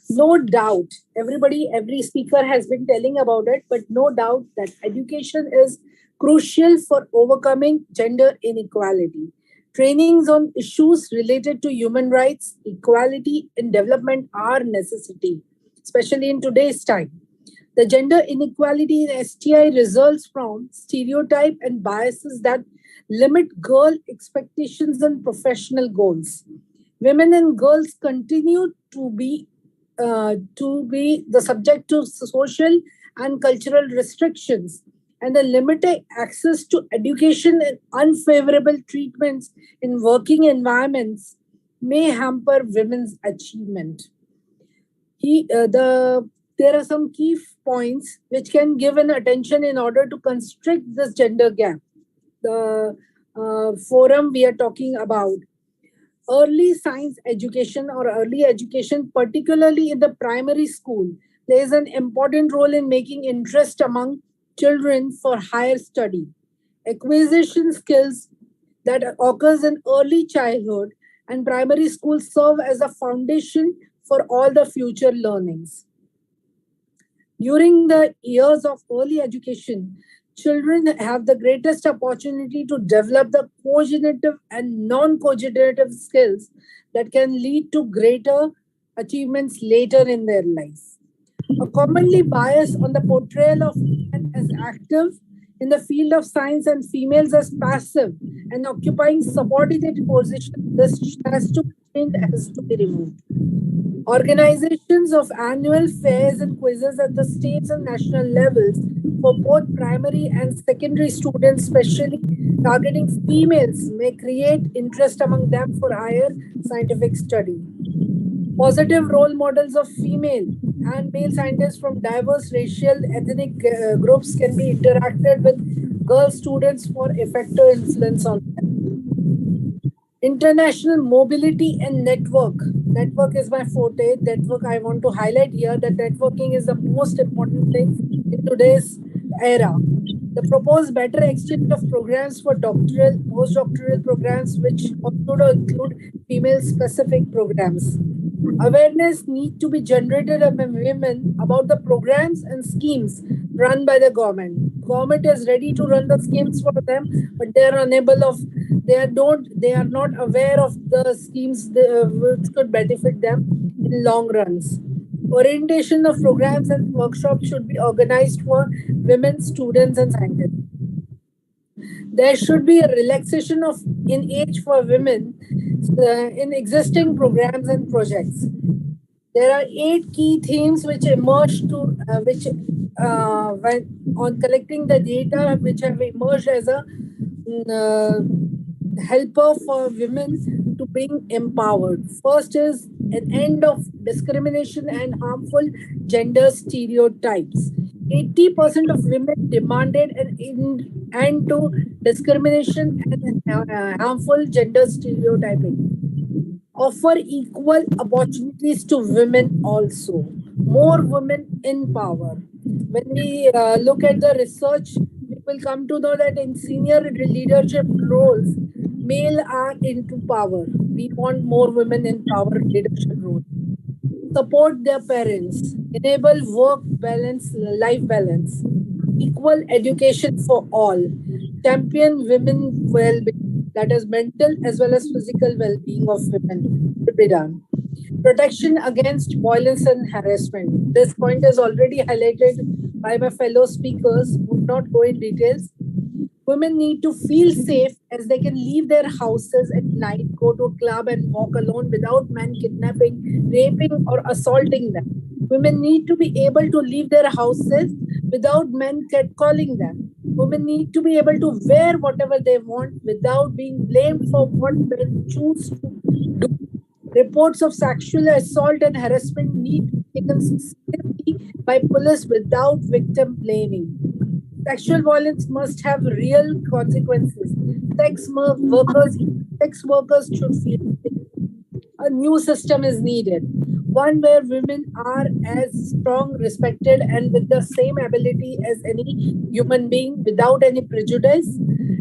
No doubt, every speaker has been telling about it, but no doubt that education is crucial for overcoming gender inequality. Trainings on issues related to human rights, equality, and development are necessity, especially in today's time. The gender inequality in STI results from stereotype and biases that limit girl expectations and professional goals. Women and girls continue to be the subject to social and cultural restrictions, and the limited access to education and unfavorable treatments in working environments may hamper women's achievement. There are some key points which can give an attention in order to constrict this gender gap. The forum we are talking about early science education or early education, particularly in the primary school, plays an important role in making interest among children for higher study. Acquisition skills that occurs in early childhood and primary school serve as a foundation for all the future learnings. During the years of early education, children have the greatest opportunity to develop the cognitive and non-cognitive skills that can lead to greater achievements later in their life. A commonly bias on the portrayal of men as active in the field of science and females as passive and occupying subordinate positions, this has to be removed. Organizations of annual fairs and quizzes at the states and national levels for both primary and secondary students, especially targeting females, may create interest among them for higher scientific study. Positive role models of female and male scientists from diverse racial ethnic groups can be interacted with girl students for effective influence on them. International mobility and network. Network is my forte. Network, I want to highlight here that networking is the most important thing in today's era. The proposed better exchange of programs for doctoral, postdoctoral programs, which also include female-specific programs. Awareness needs to be generated among women about the programs and schemes run by the government. Government is ready to run the schemes for them, but they are unable of. They are not aware of the schemes which could benefit them in long runs. Orientation of programs and workshops should be organized for women students and scientists. There should be a relaxation in age for women in existing programs and projects. There are 8 key themes which emerge when on collecting the data which have emerged as a helper for women to being empowered. First is an end of discrimination and harmful gender stereotypes. 80% of women demanded an end to discrimination and harmful gender stereotyping. Offer equal opportunities to women also. More women in power. When we look at the research, we will come to know that in senior leadership roles, male are into power. We want more women in power leadership roles. Support their parents, enable work balance, life balance, equal education for all, champion women well-being, that is mental as well as physical well-being of women to be done. Protection against violence and harassment. This point is already highlighted by my fellow speakers, would not go in details. Women need to feel safe as they can leave their houses at night, go to a club and walk alone without men kidnapping, raping or assaulting them. Women need to be able to leave their houses without men catcalling them. Women need to be able to wear whatever they want without being blamed for what men choose to do. Reports of sexual assault and harassment need to be taken seriously by police without victim blaming. Sexual violence must have real consequences. Sex workers should feel safe. A new system is needed, one where women are as strong, respected, and with the same ability as any human being without any prejudice.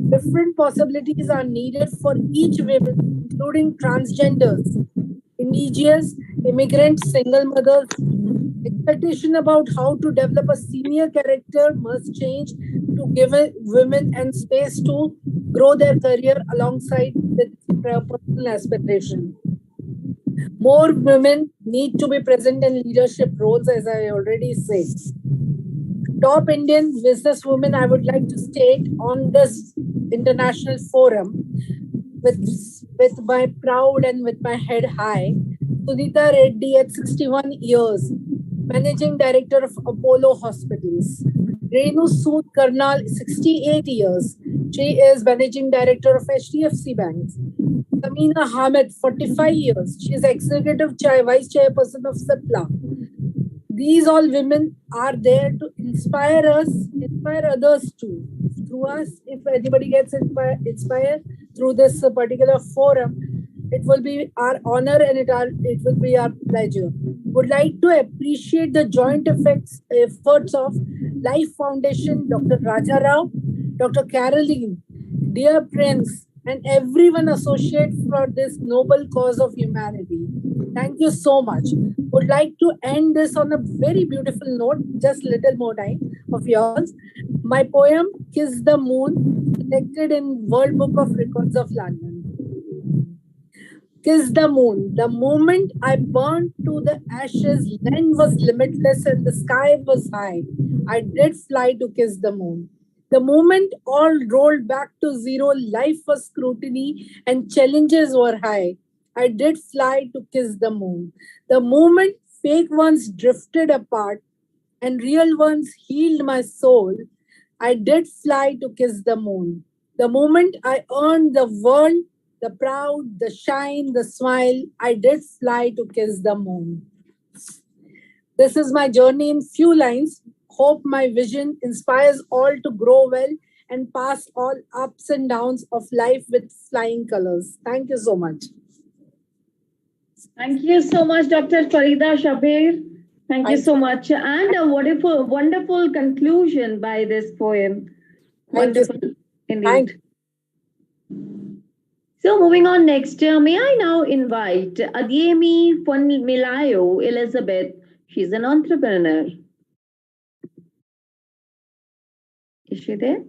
Different possibilities are needed for each woman, including transgenders, indigenous, immigrants, single mothers. Expectation about how to develop a senior character must change to give women and space to grow their career alongside with their personal aspiration. More women need to be present in leadership roles, as I already said. Top Indian businesswomen I would like to state on this international forum with my proud and with my head high. Sunita Reddy at 61 years, Managing Director of Apollo Hospitals. Renu Sood Karnal, 68 years. She is Managing Director of HDFC Bank. Samina Hamid, 45 years. She is Executive Vice Chairperson of SIPLA. These all women are there to inspire us, inspire others too. Through us, if anybody gets inspired through this particular forum, it will be our honor and it will be our pleasure. Would like to appreciate the joint efforts of Life Foundation, Dr. Raja Rao, Dr. Caroline, dear Prince, and everyone associated for this noble cause of humanity. Thank you so much. Would like to end this on a very beautiful note, just little more time of yours. My poem, Kiss the Moon, selected in World Book of Records of London. Kiss the moon. The moment I burned to the ashes, land was limitless and the sky was high. I did fly to kiss the moon. The moment all rolled back to zero, life was scrutiny and challenges were high. I did fly to kiss the moon. The moment fake ones drifted apart and real ones healed my soul, I did fly to kiss the moon. The moment I earned the world, the proud, the shine, the smile, I did fly to kiss the moon. This is my journey in few lines. Hope my vision inspires all to grow well and pass all ups and downs of life with flying colors. Thank you so much. Thank you so much, Dr. Farida Shabir. Thank you so much. And a wonderful conclusion by this poem. Wonderful indeed. So moving on next, may I now invite Adiemi Fonmilayo Elizabeth. She's an entrepreneur. Is she there?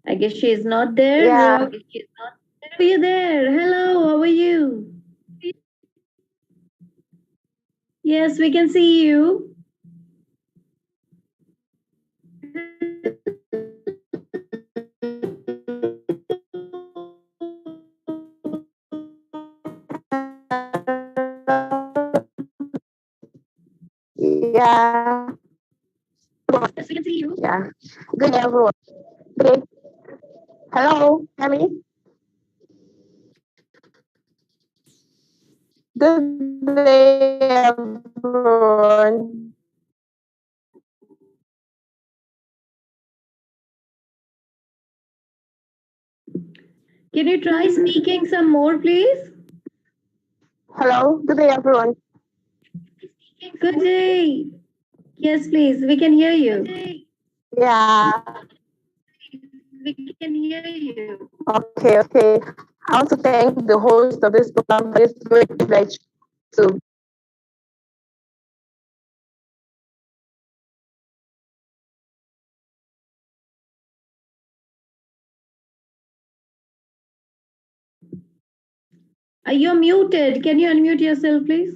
I guess she is not there. Yeah. Are you there? Hello, how are you? Yes, we can see you. Yeah. Yes, we can see you. Yeah. Good day, everyone. Okay. Hello, hear me? Good day, everyone. Can you try speaking some more, please? Hello, good day, everyone. Good day. Yes, please. We can hear you. Yeah. We can hear you. Okay. I want to thank the host of this program for this great privilege to You're muted. Can you unmute yourself, please?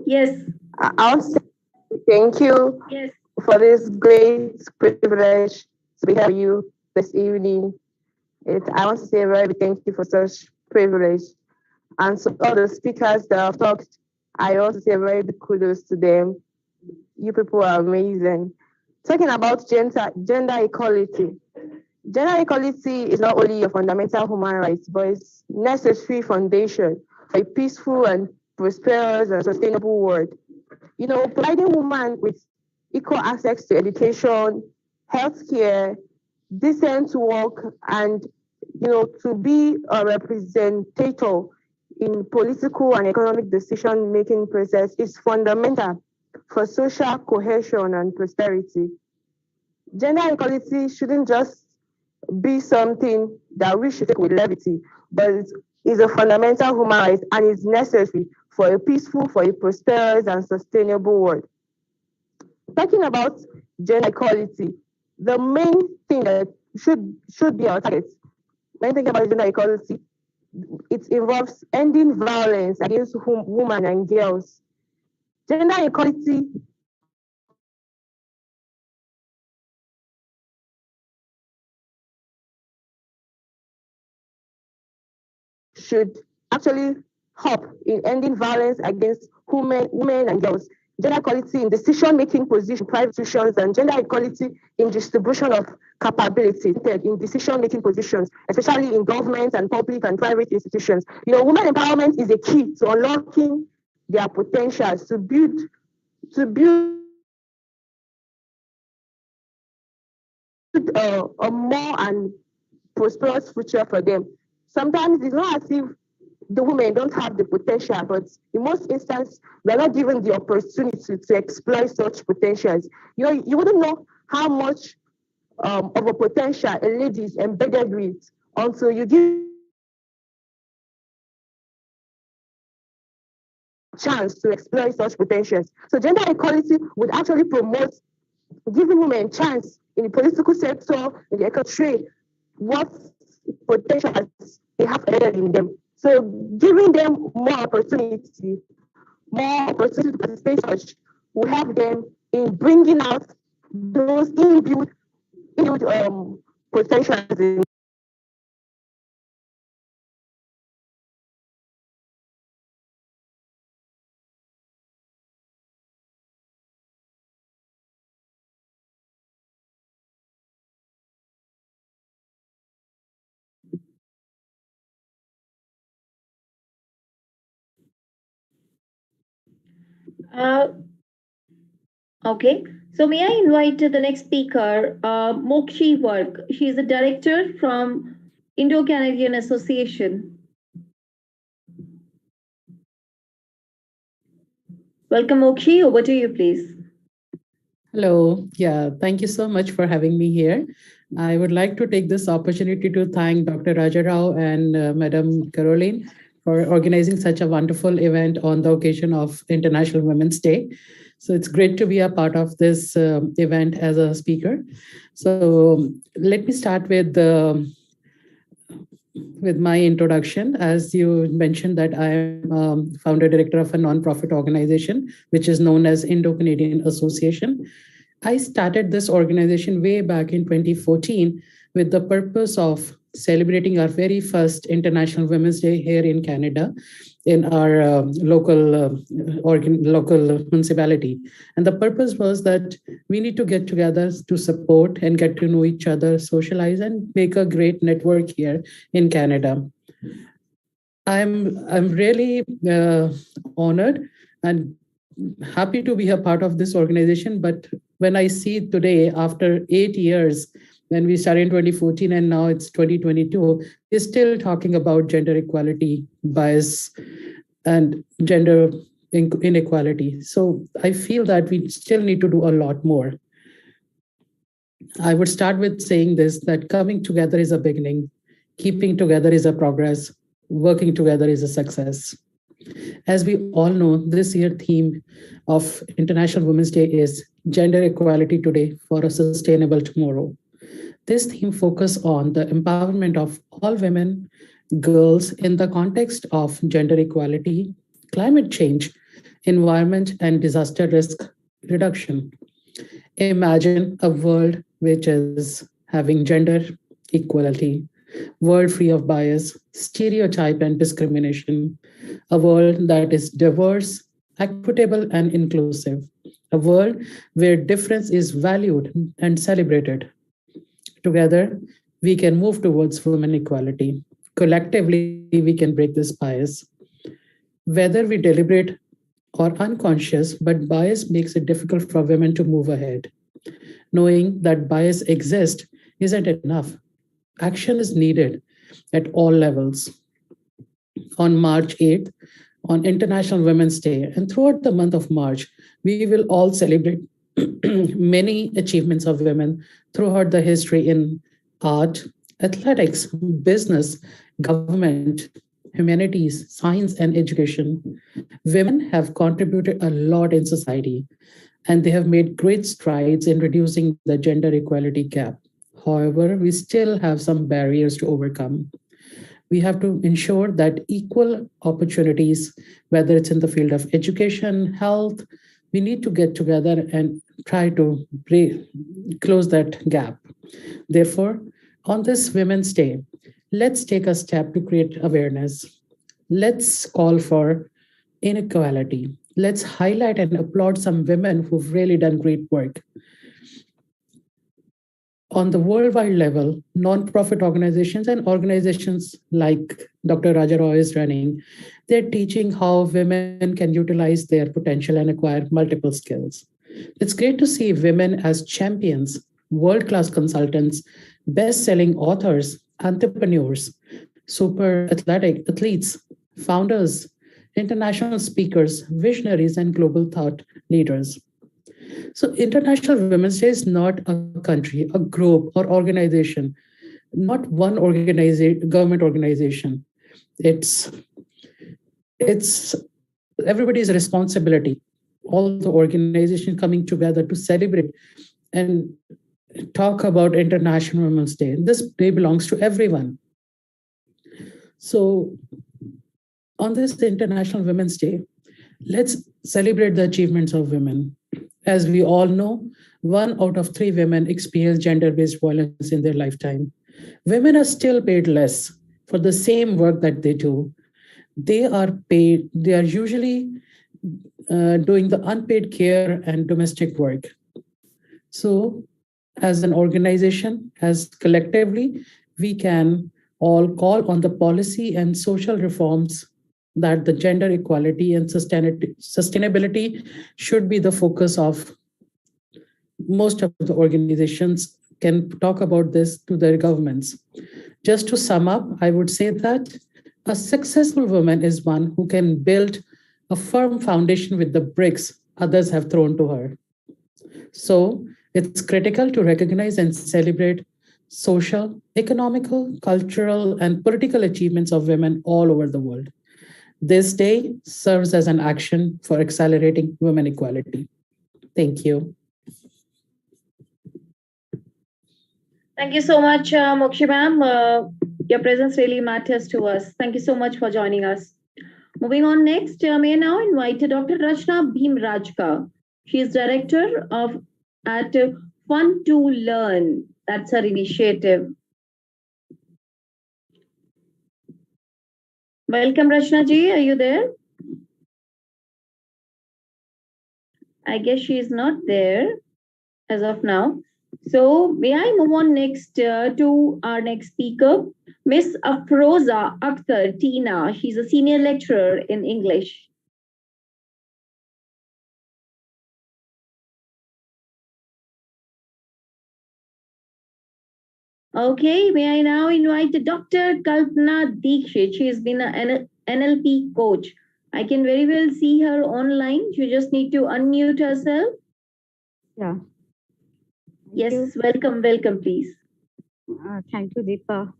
Yes. I want to say thank you for this great privilege to be here with you this evening. I want to say a very big thank you for such privilege. And to all the speakers that have talked, I also say a very big kudos to them. You people are amazing. Talking about gender equality. Gender equality is not only a fundamental human right, but it's necessary foundation for a peaceful and prosperous and sustainable world. Providing women with equal access to education, healthcare, decent work, and to be a representative in political and economic decision-making process is fundamental for social cohesion and prosperity. Gender equality shouldn't just be something that we should take with levity, but it is a fundamental human right and is necessary for a peaceful, for a prosperous and sustainable world. Talking about gender equality, the main thing that should be our target when thinking about gender equality, it involves ending violence against women and girls. Gender equality should actually help in ending violence against women and girls. Gender equality in decision-making position, private institutions, and gender equality in distribution of capability in decision-making positions, especially in government and public and private institutions. Women empowerment is a key to unlocking their potentials to build a more and prosperous future for them. Sometimes it's not as if the women don't have the potential, but in most instances, they're not given the opportunity to exploit such potentials. You wouldn't know how much of a potential a lady is embedded with until you give chance to exploit such potentials. So gender equality would actually promote giving women chance in the political sector, in the economy, what potential they have embedded in them. So giving them more opportunity to participate such will help them in bringing out those inbuilt potentials in. Uh, okay. So may I invite the next speaker, Mokshi Work. She is a director from Indo-Canadian Association. Welcome, Mokshi. Over to you, please. Hello. Yeah, thank you so much for having me here. I would like to take this opportunity to thank Dr. Rajarao and Madam Caroline for organizing such a wonderful event on the occasion of International Women's Day. So it's great to be a part of this event as a speaker. So let me start with my introduction. As you mentioned that I am founder director of a nonprofit organization, which is known as Indo-Canadian Association. I started this organization way back in 2014 with the purpose of celebrating our very first International Women's Day here in Canada, in our local municipality. And the purpose was that we need to get together to support and get to know each other, socialize, and make a great network here in Canada. I'm really honored and happy to be a part of this organization. But when I see today, after 8 years, when we started in 2014 and now it's 2022, we're still talking about gender equality, bias, and gender inequality. So I feel that we still need to do a lot more. I would start with saying this, that coming together is a beginning, keeping together is a progress, working together is a success. As we all know, this year theme of International Women's Day is Gender Equality Today for a Sustainable Tomorrow. This theme focuses on the empowerment of all women, girls in the context of gender equality, climate change, environment, and disaster risk reduction. Imagine a world which is having gender equality, world free of bias, stereotype, and discrimination, a world that is diverse, equitable, and inclusive, a world where difference is valued and celebrated. Together, we can move towards women equality. Collectively, we can break this bias. Whether we deliberate or unconscious, but bias makes it difficult for women to move ahead. Knowing that bias exists isn't enough. Action is needed at all levels. On March 8th, on International Women's Day, and throughout the month of March, We will all celebrate many achievements of women throughout the history in art, athletics, business, government, humanities, science, and education. Women have contributed a lot in society, and they have made great strides in reducing the gender equality gap. However, we still have some barriers to overcome. We have to ensure that equal opportunities, whether it's in the field of education, health, we need to get together and try to close that gap. Therefore, on this Women's Day, let's take a step to create awareness. Let's call for inequality. Let's highlight and applaud some women who've really done great work. On the worldwide level, non-profit organizations and organizations like Dr. Raja Roy is running, they're teaching how women can utilize their potential and acquire multiple skills. It's great to see women as champions, world-class consultants, best-selling authors, entrepreneurs, super athletes, founders, international speakers, visionaries, and global thought leaders. So International Women's Day is not a country, a group, or organization, not one government organization. It's everybody's responsibility. All the organizations coming together to celebrate and talk about International Women's Day. This day belongs to everyone. So on this International Women's Day, let's celebrate the achievements of women. As we all know, 1 out of 3 women experience gender-based violence in their lifetime. Women are still paid less for the same work that they do. They are usually doing the unpaid care and domestic work. So as an organization, as collectively, we can all call on the policy and social reforms that the gender equality and sustainability should be the focus of. Most of the organizations can talk about this to their governments. Just to sum up, I would say that a successful woman is one who can build a firm foundation with the bricks others have thrown to her. So it's critical to recognize and celebrate social, economical, cultural, and political achievements of women all over the world. This day serves as an action for accelerating women equality. Thank you. Thank you so much, Mokshi ma'am. Your presence really matters to us. Thank you so much for joining us. Moving on next, may I now invite Dr. Rachna Bhimrajka. She is director at Fun to Learn. That's her initiative. Welcome, Rachna ji. Are you there? I guess she is not there as of now. So may I move on next to our next speaker, Miss Afroza Akhtar Tina. She's a senior lecturer in English. Okay, may I now invite Dr. Kalpana Dikshit. She has been an NLP coach. I can very well see her online. You just need to unmute herself. Yeah. Yes, welcome, please. Thank you, Deepa,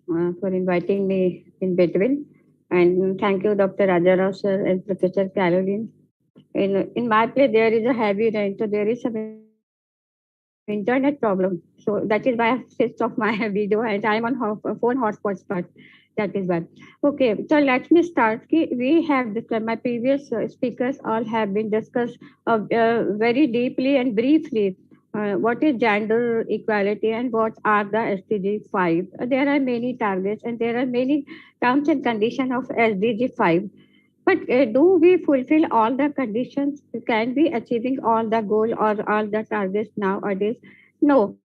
for inviting me in between. And thank you, Dr. Rajarao sir and Professor Caroline. In my place, there is a heavy rain, so there is some internet problem. So that is why I switched off my video and I'm on phone hotspot, but that is why. Okay, so let me start. We have discussed, my previous speakers all have been discussed very deeply and briefly what is gender equality and what are the SDG 5. There are many targets and there are many terms and conditions of SDG 5. But do we fulfill all the conditions? Can we achieving all the goal or all the targets nowadays? No,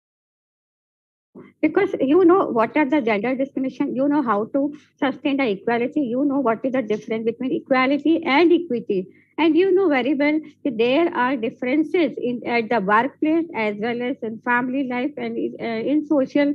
because you know what are the gender discrimination, you know how to sustain the equality, you know what is the difference between equality and equity. And you know very well that there are differences at the workplace as well as in family life and in social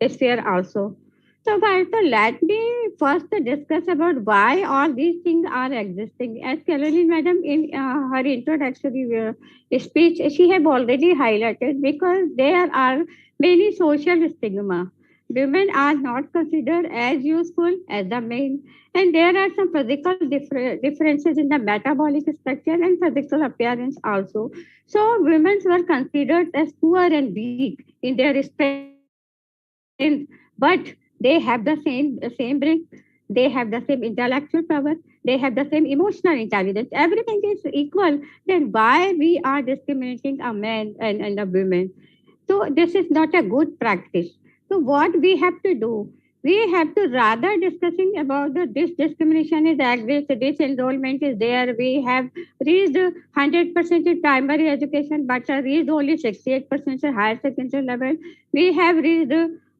sphere also. So, but let me first discuss about why all these things are existing. As Caroline Madam in her introductory speech, she have already highlighted because there are many social stigma. Women are not considered as useful as the men, and there are some physical differences in the metabolic structure and physical appearance also. So, women were considered as poor and weak in their strength, but they have the same brain, they have the same intellectual power, they have the same emotional intelligence. Everything is equal. Then why we are discriminating a man and a woman? So this is not a good practice. So what we have to do? We have to rather discussing about this discrimination is exists, this enrollment is there. We have reached 100% in primary education, but reached only 68% in higher secondary level. We have reached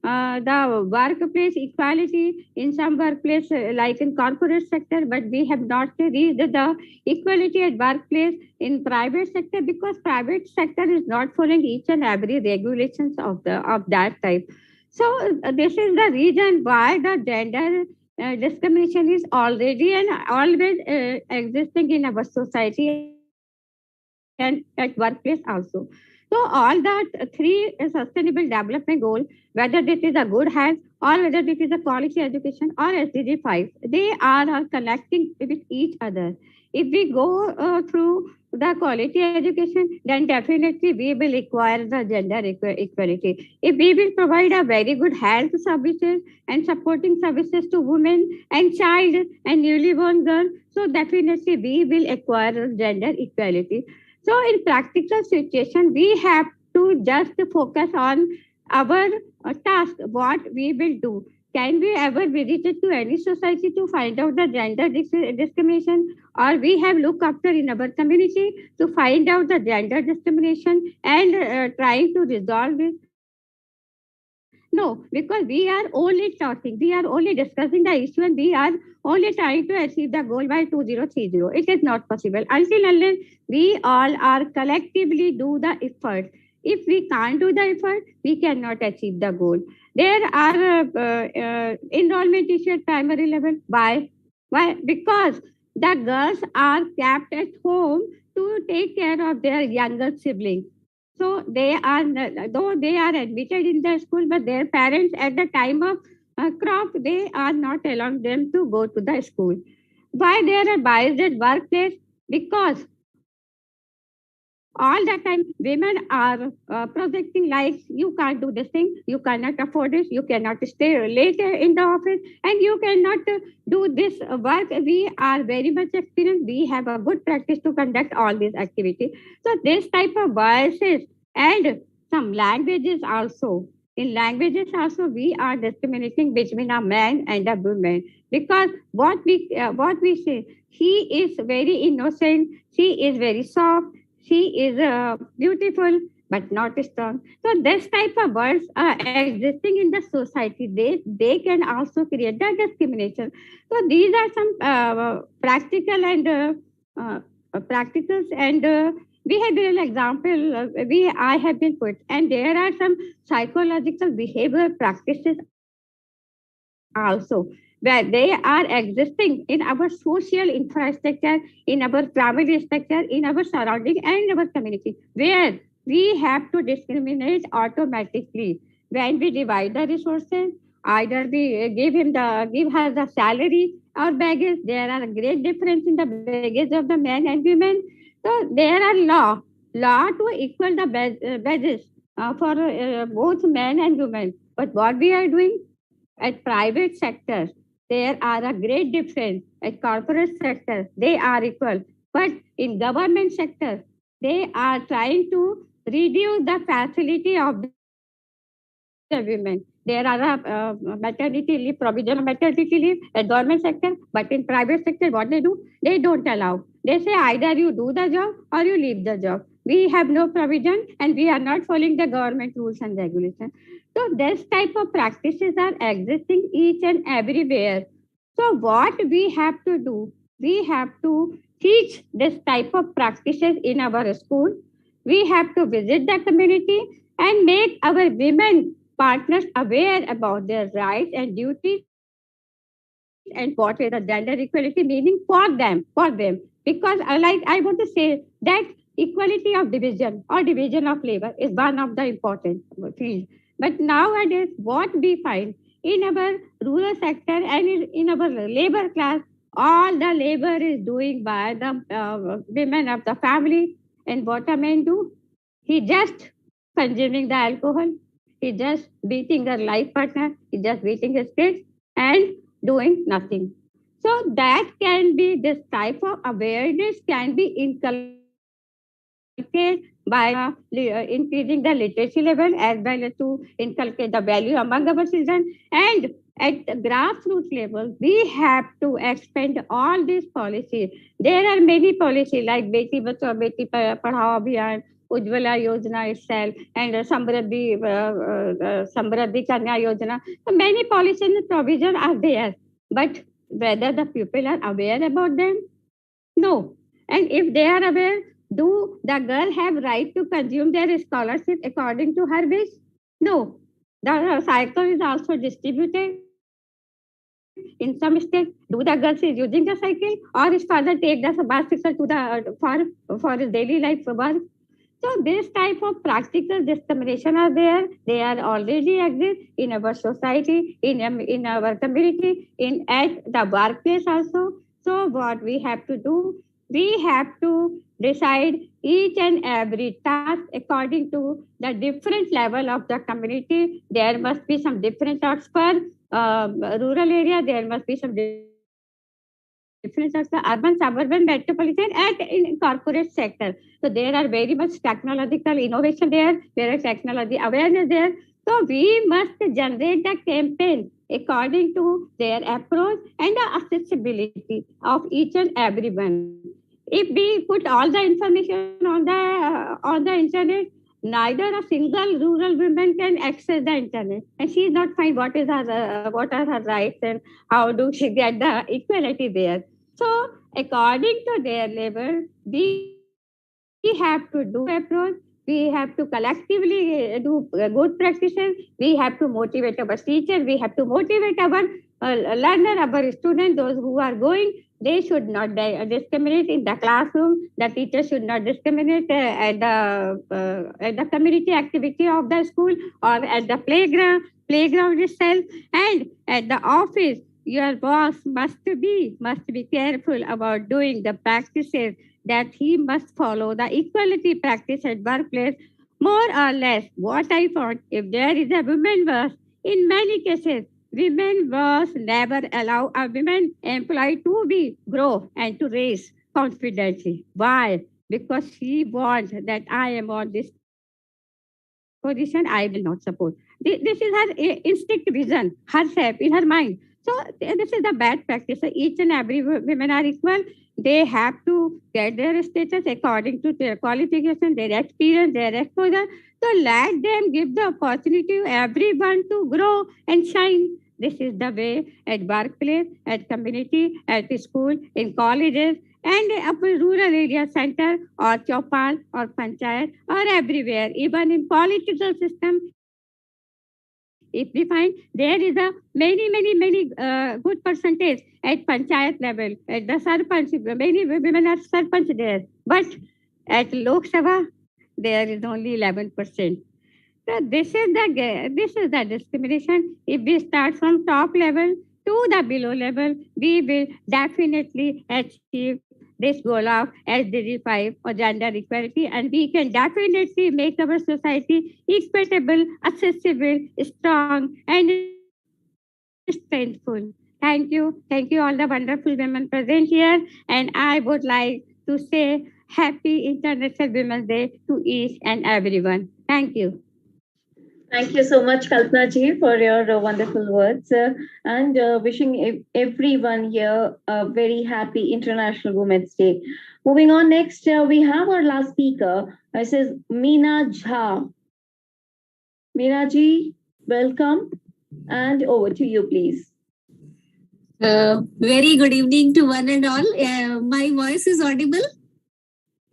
the workplace equality in some workplace, like in corporate sector, but we have not reached the equality at workplace in private sector because private sector is not following each and every regulations of that type. So this is the reason why the gender discrimination is already and always existing in our society and at workplace also. So all that three sustainable development goal, whether this is a good health or whether this is a quality education or SDG 5, they are connecting with each other. If we go through the quality education, then definitely we will acquire the gender equality. If we will provide a very good health services and supporting services to women and child and newly born girl, so definitely we will acquire gender equality. So in practical situation, we have to just focus on our task, what we will do. Can we ever visit to any society to find out the gender discrimination, or we have looked after in our community to find out the gender discrimination and trying to resolve it? No, because we are only talking, we are only discussing the issue, and we are only trying to achieve the goal by 2030. It is not possible until unless we all are collectively do the effort. If we can't do the effort, we cannot achieve the goal. There are enrollment issue at primary level. Why? Why? Because the girls are kept at home to take care of their younger siblings. So they are, though they are admitted in the school, but their parents at the time of crop, they are not allowing them to go to the school. Why there are bias at workplace? Because all the time women are projecting like you can't do this thing, you cannot afford this, you cannot stay late in the office, and you cannot do this work. We are very much experienced, we have a good practice to conduct all these activities. So this type of biases and some languages also, in languages also we are discriminating between a man and a woman, because what we say, he is very innocent, she is very soft, she is beautiful but not strong. So this type of words are existing in the society. They can also create that discrimination. So these are some practicals and behavioral example I have been put, and there are some psychological behavior practices also, where they are existing in our social infrastructure, in our family structure, in our surrounding and our community, where we have to discriminate automatically. When we divide the resources, either we give her the salary or baggage, there are a great difference in the baggage of the men and women. So there are law to equal the wages for both men and women. But what we are doing at private sector, there are a great difference. At corporate sector, they are equal. But in government sector, they are trying to reduce the facility of the women. There are maternity leave, provision of maternity leave at government sector, but in private sector, what they do? They don't allow. They say either you do the job or you leave the job. We have no provision and we are not following the government rules and regulations. So this type of practices are existing each and everywhere. So what we have to do? We have to teach this type of practices in our school. We have to visit the community and make our women partners aware about their rights and duties and what is the gender equality meaning for them. Because I want to say that equality of division or division of labor is one of the important fields. But nowadays, what we find in our rural sector and in our labor class, all the labor is doing by the women of the family. And what a man do? He just consuming the alcohol. He just beating her life partner. He just beating his kids and doing nothing. So that can be, this type of awareness can be inculcated by increasing the literacy level as well as to inculcate the value among our children. And at the grassroots level, we have to expand all these policies. There are many policies like Beti Bachao Beti Padhao Abhiyan, Ujjwala Yojana itself, and Samriddhi Kanya Yojana. So many policies and provisions are there, but whether the people are aware about them? No. And if they are aware, do the girl have right to consume their scholarship according to her wish? No. The cycle is also distributed. In some states, do the girls is using the cycle, or his father take the bicycle to the for his daily life work? So this type of practical discrimination are there. They are already exist in our society, in our community, at the workplace also. So what we have to do, we have to decide each and every task according to the different level of the community. There must be some different tasks for rural area. There must be some different of the urban, suburban, metropolitan, and in corporate sector. So there are very much technological innovation there. There is technology awareness there. So we must generate the campaign according to their approach and the accessibility of each and everyone. If we put all the information on the internet, neither a single rural woman can access the internet, and she is not find what are her rights and how do she get the equality there. So according to their level, we have to do approach. We have to collectively do good practices. We have to motivate our teachers. We have to motivate our learner, our students, those who are going. They should not discriminate in the classroom. The teacher should not discriminate at the community activity of the school or at the playground itself, and at the office. Your boss must be careful about doing the practices that he must follow the equality practice at workplace. More or less, what I found, if there is a women boss, in many cases, women boss never allow a women employee to be grow and to raise confidently. Why? Because she wants that I am on this position, I will not support. This is her instinct vision, herself, in her mind. So this is the bad practice. So each and every women are equal. They have to get their status according to their qualification, their experience, their exposure. So let them give the opportunity to everyone to grow and shine. This is the way at workplace, at community, at school, in colleges, and up in rural area center or chopal or panchayat or everywhere, even in political system. If we find there is a many good percentage at panchayat level, at the sarpanch, many women are sarpanch there, but at Lok Sabha there is only 11%. So this is the discrimination. If we start from top level to the below level, we will definitely achieve this goal of SDG 5 or gender equality, and we can definitely make our society equitable, accessible, strong, and strengthful. Thank you all the wonderful women present here, and I would like to say Happy International Women's Day to each and everyone. Thank you. Thank you so much, Kalpana ji, for your wonderful words, and wishing everyone here a very happy International Women's Day. Moving on next, we have our last speaker. This is Meena Jha. Meena ji, welcome, and over to you, please. Very good evening to one and all. My voice is audible?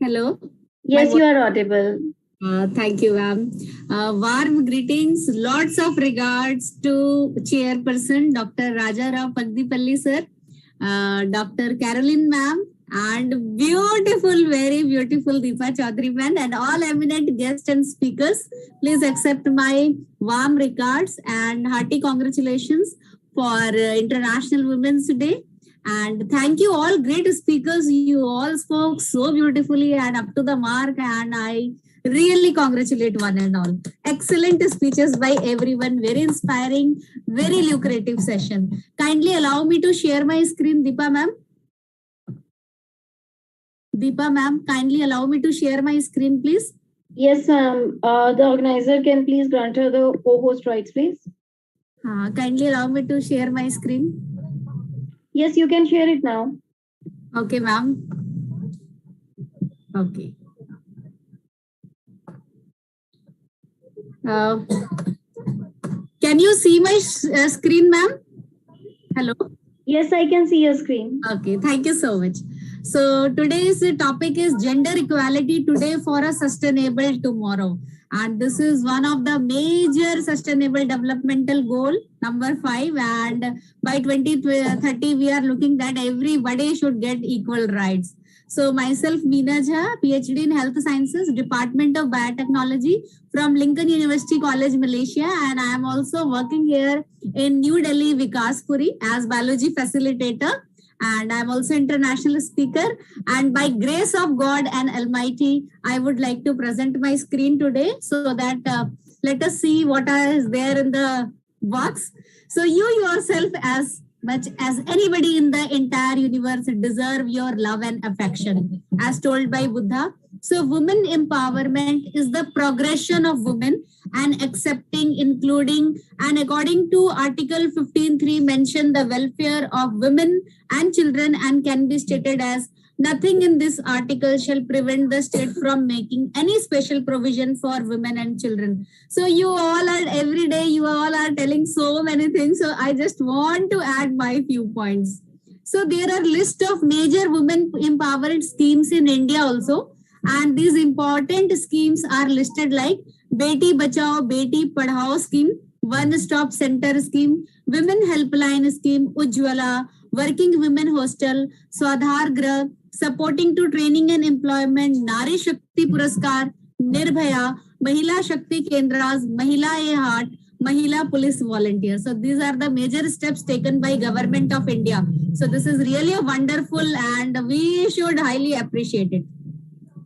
Hello? Yes, you are audible. Thank you, ma'am. Warm greetings, lots of regards to Chairperson Dr. Raja Rao Pagdipalli sir, Dr. Caroline ma'am, and beautiful, very beautiful Deepa Chaudhary ma'am, and all eminent guests and speakers. Please accept my warm regards and hearty congratulations for International Women's Day. And thank you all great speakers. You all spoke so beautifully and up to the mark, and I really congratulate one and all. Excellent speeches by everyone. Very inspiring, very lucrative session. Kindly allow me to share my screen, Deepa ma'am. Deepa ma'am, kindly allow me to share my screen, please. Yes, ma'am. The organizer can please grant her the co-host rights, please. Kindly allow me to share my screen. Yes, you can share it now. Okay, ma'am. Okay. Can you see my screen, ma'am? Hello? Yes, I can see your screen. Okay, thank you so much. So today's topic is gender equality today for a sustainable tomorrow. And this is one of the major sustainable developmental goal, number 5. And by 2030, we are looking that everybody should get equal rights. So myself, Meena Jha, PhD in Health Sciences, Department of Biotechnology from Lincoln University College, Malaysia. And I am also working here in New Delhi, Vikaspuri as biology facilitator. And I'm also international speaker. And by grace of God and Almighty, I would like to present my screen today so that let us see what is there in the box. So you yourself, as much as anybody in the entire universe, deserve your love and affection, as told by Buddha. So women empowerment is the progression of women and accepting, including, and according to Article 15.3 mention the welfare of women and children and can be stated as nothing in this article shall prevent the state from making any special provision for women and children. So you all are every day, you all are telling so many things. So I just want to add my few points. So there are list of major women empowerment schemes in India also. And these important schemes are listed like Beti Bachao, Beti Padhao scheme, One Stop Center scheme, Women Helpline scheme, Ujjwala, Working Women Hostel, Swadhar Grah, Supporting to Training and Employment, Nari Shakti Puraskar, Nirbhaya, Mahila Shakti Kendras, Mahila-e-Heart, Mahila Police Volunteer. So these are the major steps taken by Government of India. So this is really a wonderful and we should highly appreciate it.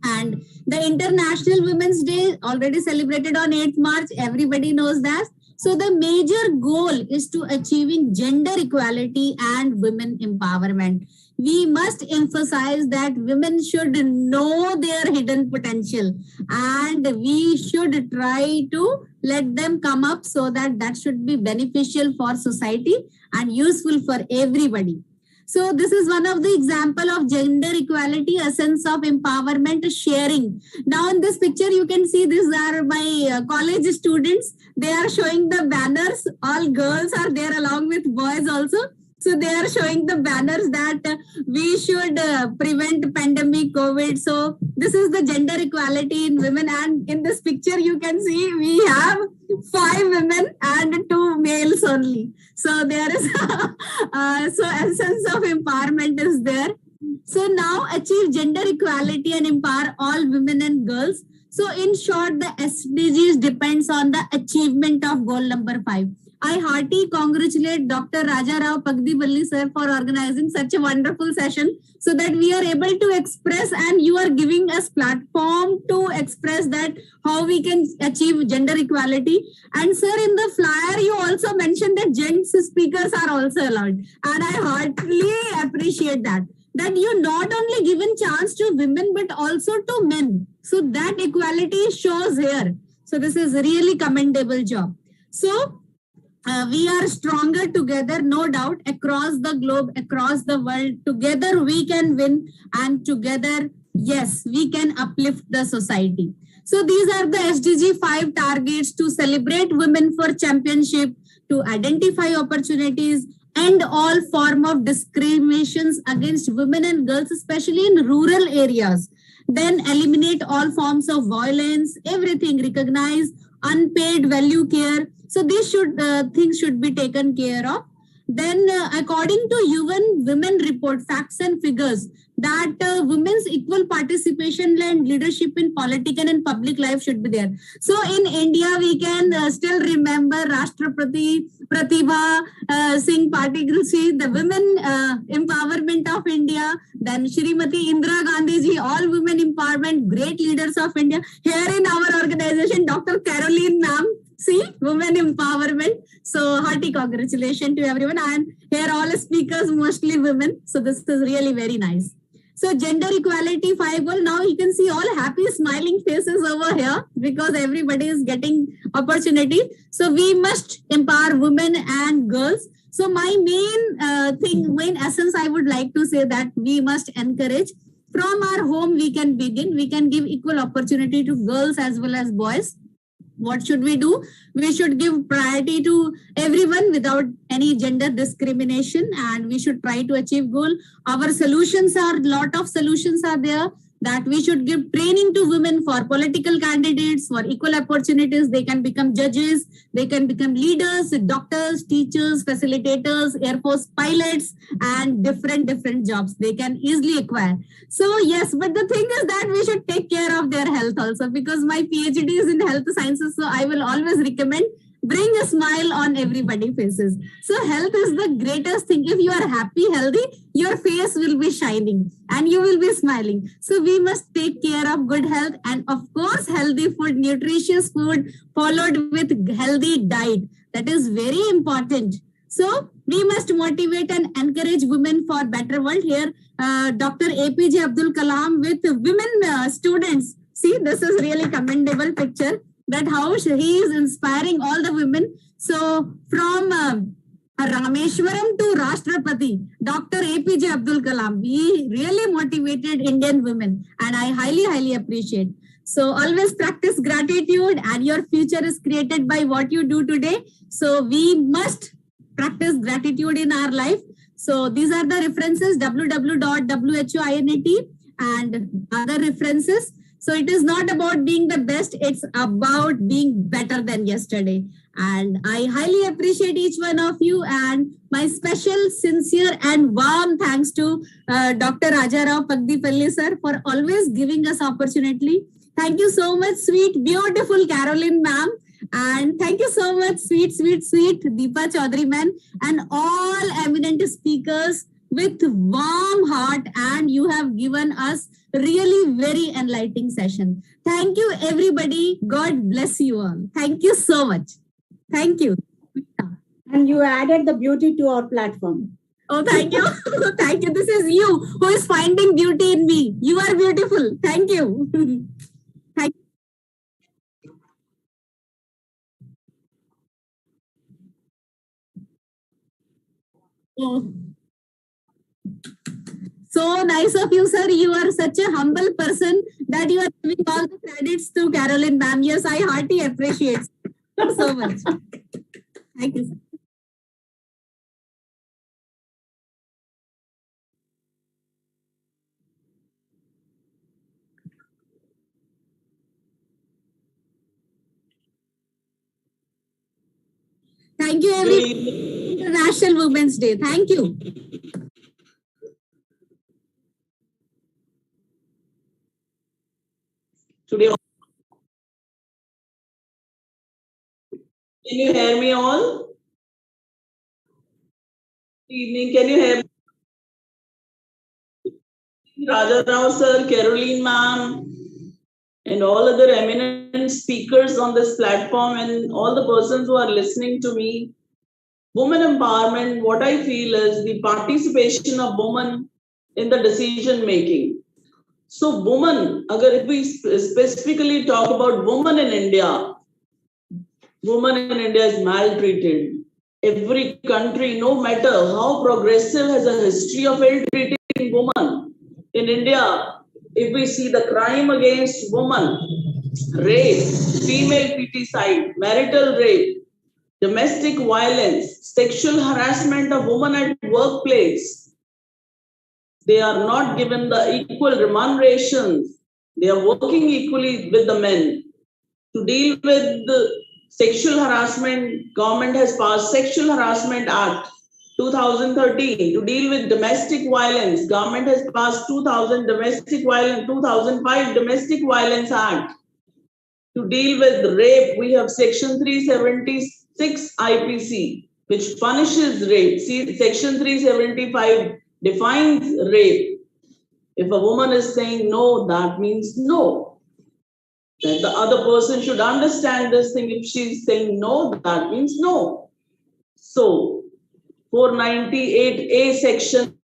And the International Women's Day already celebrated on 8th March. Everybody knows that. So the major goal is to achieving gender equality and women empowerment. We must emphasize that women should know their hidden potential and we should try to let them come up so that should be beneficial for society and useful for everybody. So this is one of the example of gender equality, essence of empowerment sharing. Now in this picture, you can see these are my college students. They are showing the banners. All girls are there along with boys also. So they are showing the banners that we should prevent pandemic COVID. So this is the gender equality in women. And in this picture, you can see we have 5 women and 2 males only. So there is so essence of empowerment is there. So now achieve gender equality and empower all women and girls. So in short, the SDGs depends on the achievement of goal number 5. I heartily congratulate Dr. Raja Rao Pagdipalli sir for organizing such a wonderful session so that we are able to express and you are giving us platform to express that how we can achieve gender equality. And sir, in the flyer, you also mentioned that gents speakers are also allowed. And I heartily appreciate that you not only given chance to women, but also to men. So that equality shows here. So this is really commendable job. So we are stronger together, no doubt, across the globe, across the world. Together we can win and together, yes, we can uplift the society. So these are the SDG 5 targets to celebrate women for championship, to identify opportunities, end all form of discriminations against women and girls, especially in rural areas. then eliminate all forms of violence, everything, recognize unpaid value care. So these things should be taken care of. Then according to UN Women Report, facts and figures, that women's equal participation and leadership in political and public life should be there. So in India, we can still remember Rashtrapati Pratibha Singh Patil, the women empowerment of India, then Shrimati Indira Gandhi ji, all women empowerment, great leaders of India. Here in our organization, Dr. Caroline ma'am, see, women empowerment. So hearty congratulations to everyone. And here all speakers, mostly women. So this is really very nice. So gender equality 5 goal. Now you can see all happy smiling faces over here because everybody is getting opportunity. So we must empower women and girls. So my main essence, I would like to say that we must encourage from our home. We can begin. We can give equal opportunity to girls as well as boys. What should we do? We should give priority to everyone without any gender discrimination, and we should try to achieve goal. Our solutions are, lot of solutions are there, that we should give training to women for political candidates, for equal opportunities. They can become judges, they can become leaders, doctors, teachers, facilitators, Air Force pilots, and different jobs they can easily acquire. So yes, but the thing is that we should take care of their health also, because my PhD is in health sciences. So I will always recommend bring a smile on everybody's faces. So health is the greatest thing. If you are happy, healthy, your face will be shining and you will be smiling. So we must take care of good health, and of course, healthy food, nutritious food followed with healthy diet. That is very important. So we must motivate and encourage women for better world. Here, Dr. APJ Abdul Kalam with women students. See, this is really commendable picture, that how he is inspiring all the women. So from Rameshwaram to Rashtrapati, Dr. APJ Abdul Kalam, he really motivated Indian women, and I highly appreciate. So always practice gratitude, and your future is created by what you do today. So we must practice gratitude in our life. So these are the references, www.whoinit and other references. So it is not about being the best, it's about being better than yesterday. And I highly appreciate each one of you, and my special, sincere and warm thanks to Dr. Rajarao Pagdipalli sir for always giving us opportunity. Thank you so much, sweet, beautiful Caroline ma'am. And thank you so much, sweet Deepa Chaudhary ma'am, and all eminent speakers with warm heart, and you have given us really very enlightening session. Thank you, everybody. God bless you all. Thank you so much. Thank you. And you added the beauty to our platform. Oh, thank you. Thank you. This is you who is finding beauty in me. You are beautiful. Thank you. Thank you. Oh. So nice of you, sir. You are such a humble person that you are giving all the credits to Caroline ma'am. Yes, I heartily appreciate it so much. Thank you, sir. Thank you, everyone. International Women's Day. Thank you. Today, can you hear me all? Good evening, can you hear me? Raja Rao sir, Caroline ma'am, and all other eminent speakers on this platform, and all the persons who are listening to me. Women empowerment, what I feel is the participation of women in the decision making. So women, if we specifically talk about women in India, women in India is maltreated. Every country, no matter how progressive, has a history of ill-treating women. In India, if we see the crime against women, rape, female feticide, marital rape, domestic violence, sexual harassment of women at workplace, they are not given the equal remunerations They are working equally with the men. To deal with the sexual harassment, government has passed Sexual Harassment Act 2013. To deal with domestic violence, government has passed 2005 Domestic Violence Act. To deal with rape, we have Section 376 IPC, which punishes rape. See, Section 375 defines rape. If a woman is saying no, that means no. That the other person should understand this thing. If she's saying no, that means no. So, 498A section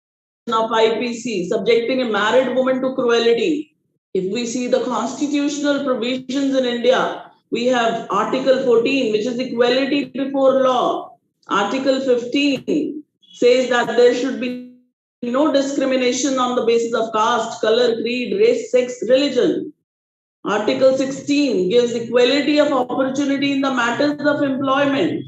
of IPC, subjecting a married woman to cruelty. If we see the constitutional provisions in India, we have Article 14, which is equality before law. Article 15 says that there should be no discrimination on the basis of caste, color, creed, race, sex, religion. Article 16 gives equality of opportunity in the matters of employment.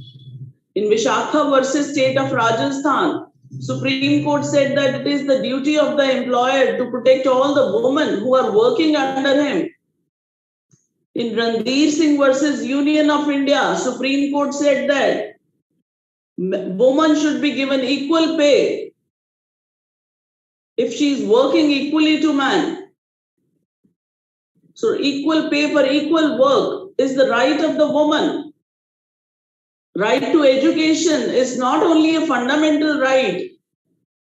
In Vishakha versus State of Rajasthan, Supreme Court said that it is the duty of the employer to protect all the women who are working under him. In Ranveer Singh versus Union of India, Supreme Court said that woman should be given equal pay if she is working equally to man. So equal pay for equal work is the right of the woman. Right to education is not only a fundamental right,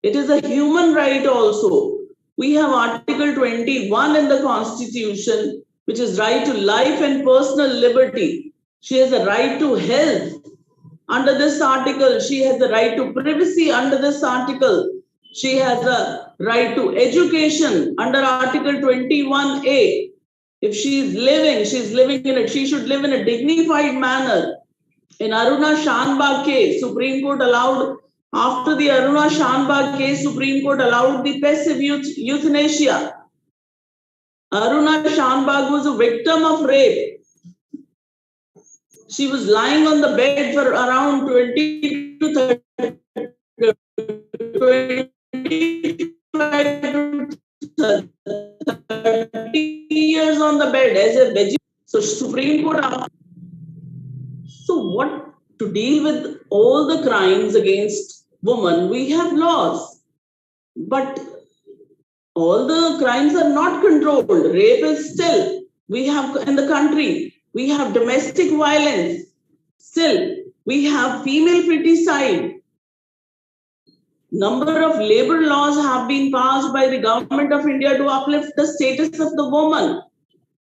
it is a human right also. We have Article 21 in the Constitution, which is right to life and personal liberty. She has a right to health. Under this article, she has the right to privacy. Under this article, she has a right to education. Under Article 21A, if she should live in a dignified manner. In Aruna Shanbag case, Supreme Court allowed, after the Aruna Shanbag case, Supreme Court allowed the passive euthanasia. Aruna Shanbag was a victim of rape. She was lying on the bed for around 20 to 30 years on the bed as a vegetable. So Supreme Court. So what to deal with all the crimes against women? We have laws, but all the crimes are not controlled. Rape is still, we have in the country, we have domestic violence, still, we have female feticide. Number of labor laws have been passed by the government of India to uplift the status of the woman,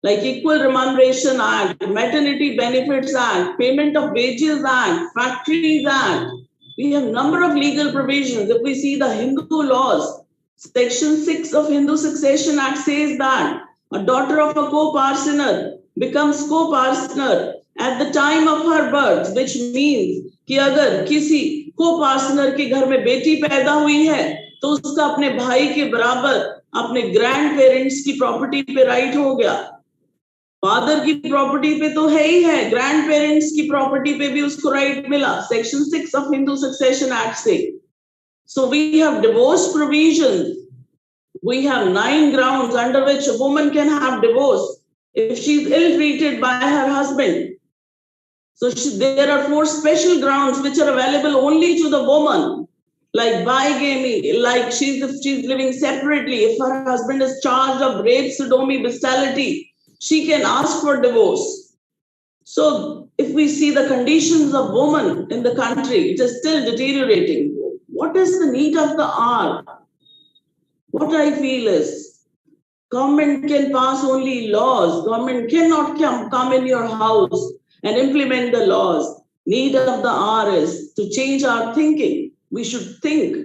like Equal Remuneration Act, Maternity Benefits Act, Payment of Wages Act, Factories Act. We have a number of legal provisions. If we see the Hindu laws, Section 6 of Hindu Succession Act says that a daughter of a co-parsoner becomes co-parsoner at the time of her birth, which means कि अगर किसी को-पार्सनर के घर में बेटी पैदा हुई है, तो उसका अपने भाई के बराबर अपने ग्रैंड पेरेंट्स की प्रॉपर्टी पे राइट हो गया. फादर की प्रॉपर्टी पे तो है ही है, ग्रैंड पेरेंट्स की प्रॉपर्टी पे भी उसको राइट मिला. Section 6 of Hindu Succession Act say. So we have divorce provisions. We have 9 grounds under which a woman can have divorce if she is ill-treated by her husband. So there are 4 special grounds which are available only to the woman, like bigamy, like if she's living separately, if her husband is charged of rape, sodomy, bestiality, she can ask for divorce. So if we see the conditions of women in the country, it is still deteriorating. What is the need of the hour? What I feel is, government can pass only laws. Government cannot come in your house and implement the laws. Need of the hour is to change our thinking. We should think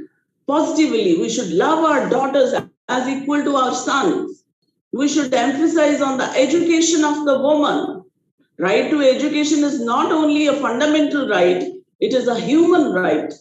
positively. We should love our daughters as equal to our sons. We should emphasize on the education of the woman. Right to education is not only a fundamental right, it is a human right.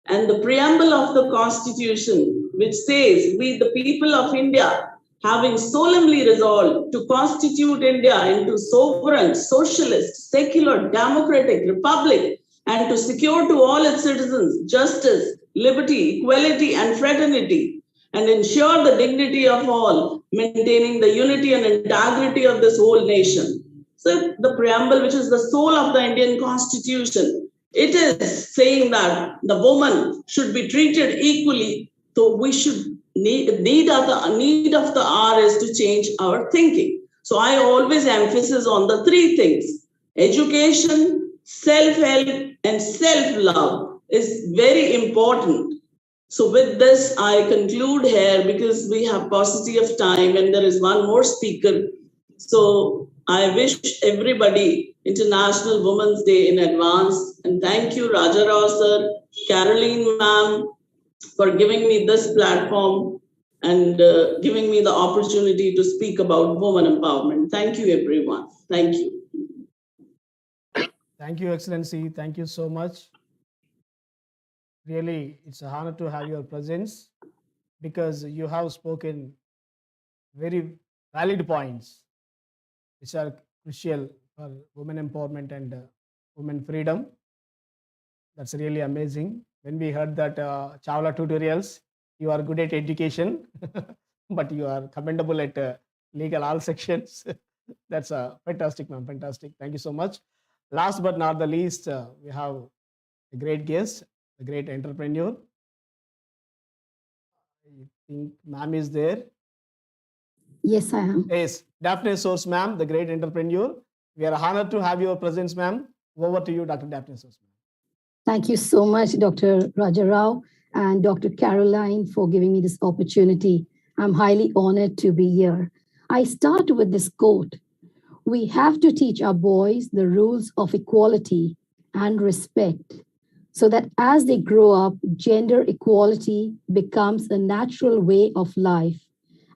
And the preamble of the Constitution, which says, we the people of India, having solemnly resolved to constitute India into sovereign, socialist, secular, democratic republic, and to secure to all its citizens justice, liberty, equality, and fraternity, and ensure the dignity of all, maintaining the unity and integrity of this whole nation. So the preamble, which is the soul of the Indian Constitution, it is saying that the woman should be treated equally. So we should need of the hour is to change our thinking. So I always emphasize on the three things: education, self-help, and self-love is very important. So with this, I conclude here because we have paucity of time and there is one more speaker. So I wish everybody International Women's Day in advance. And thank you, Raja Rao sir, Caroline ma'am, for giving me this platform and giving me the opportunity to speak about women empowerment. Thank you, everyone. Thank you. Thank you, Excellency. Thank you so much. Really, it's an honor to have your presence because you have spoken very valid points which are crucial for women empowerment and women freedom. That's really amazing. When we heard that Chawla tutorials, you are good at education, but you are commendable at legal all sections. That's fantastic, ma'am. Fantastic. Thank you so much. Last but not the least, we have a great guest, a great entrepreneur. I think ma'am is there. Yes, I am. Yes, Daphne Source, ma'am, the great entrepreneur. We are honored to have your presence, ma'am. Over to you, Dr. Daphne Source. Thank you so much, Dr. Raja Rao and Dr. Caroline, for giving me this opportunity. I'm highly honored to be here. I start with this quote: "We have to teach our boys the rules of equality and respect so that as they grow up, gender equality becomes a natural way of life.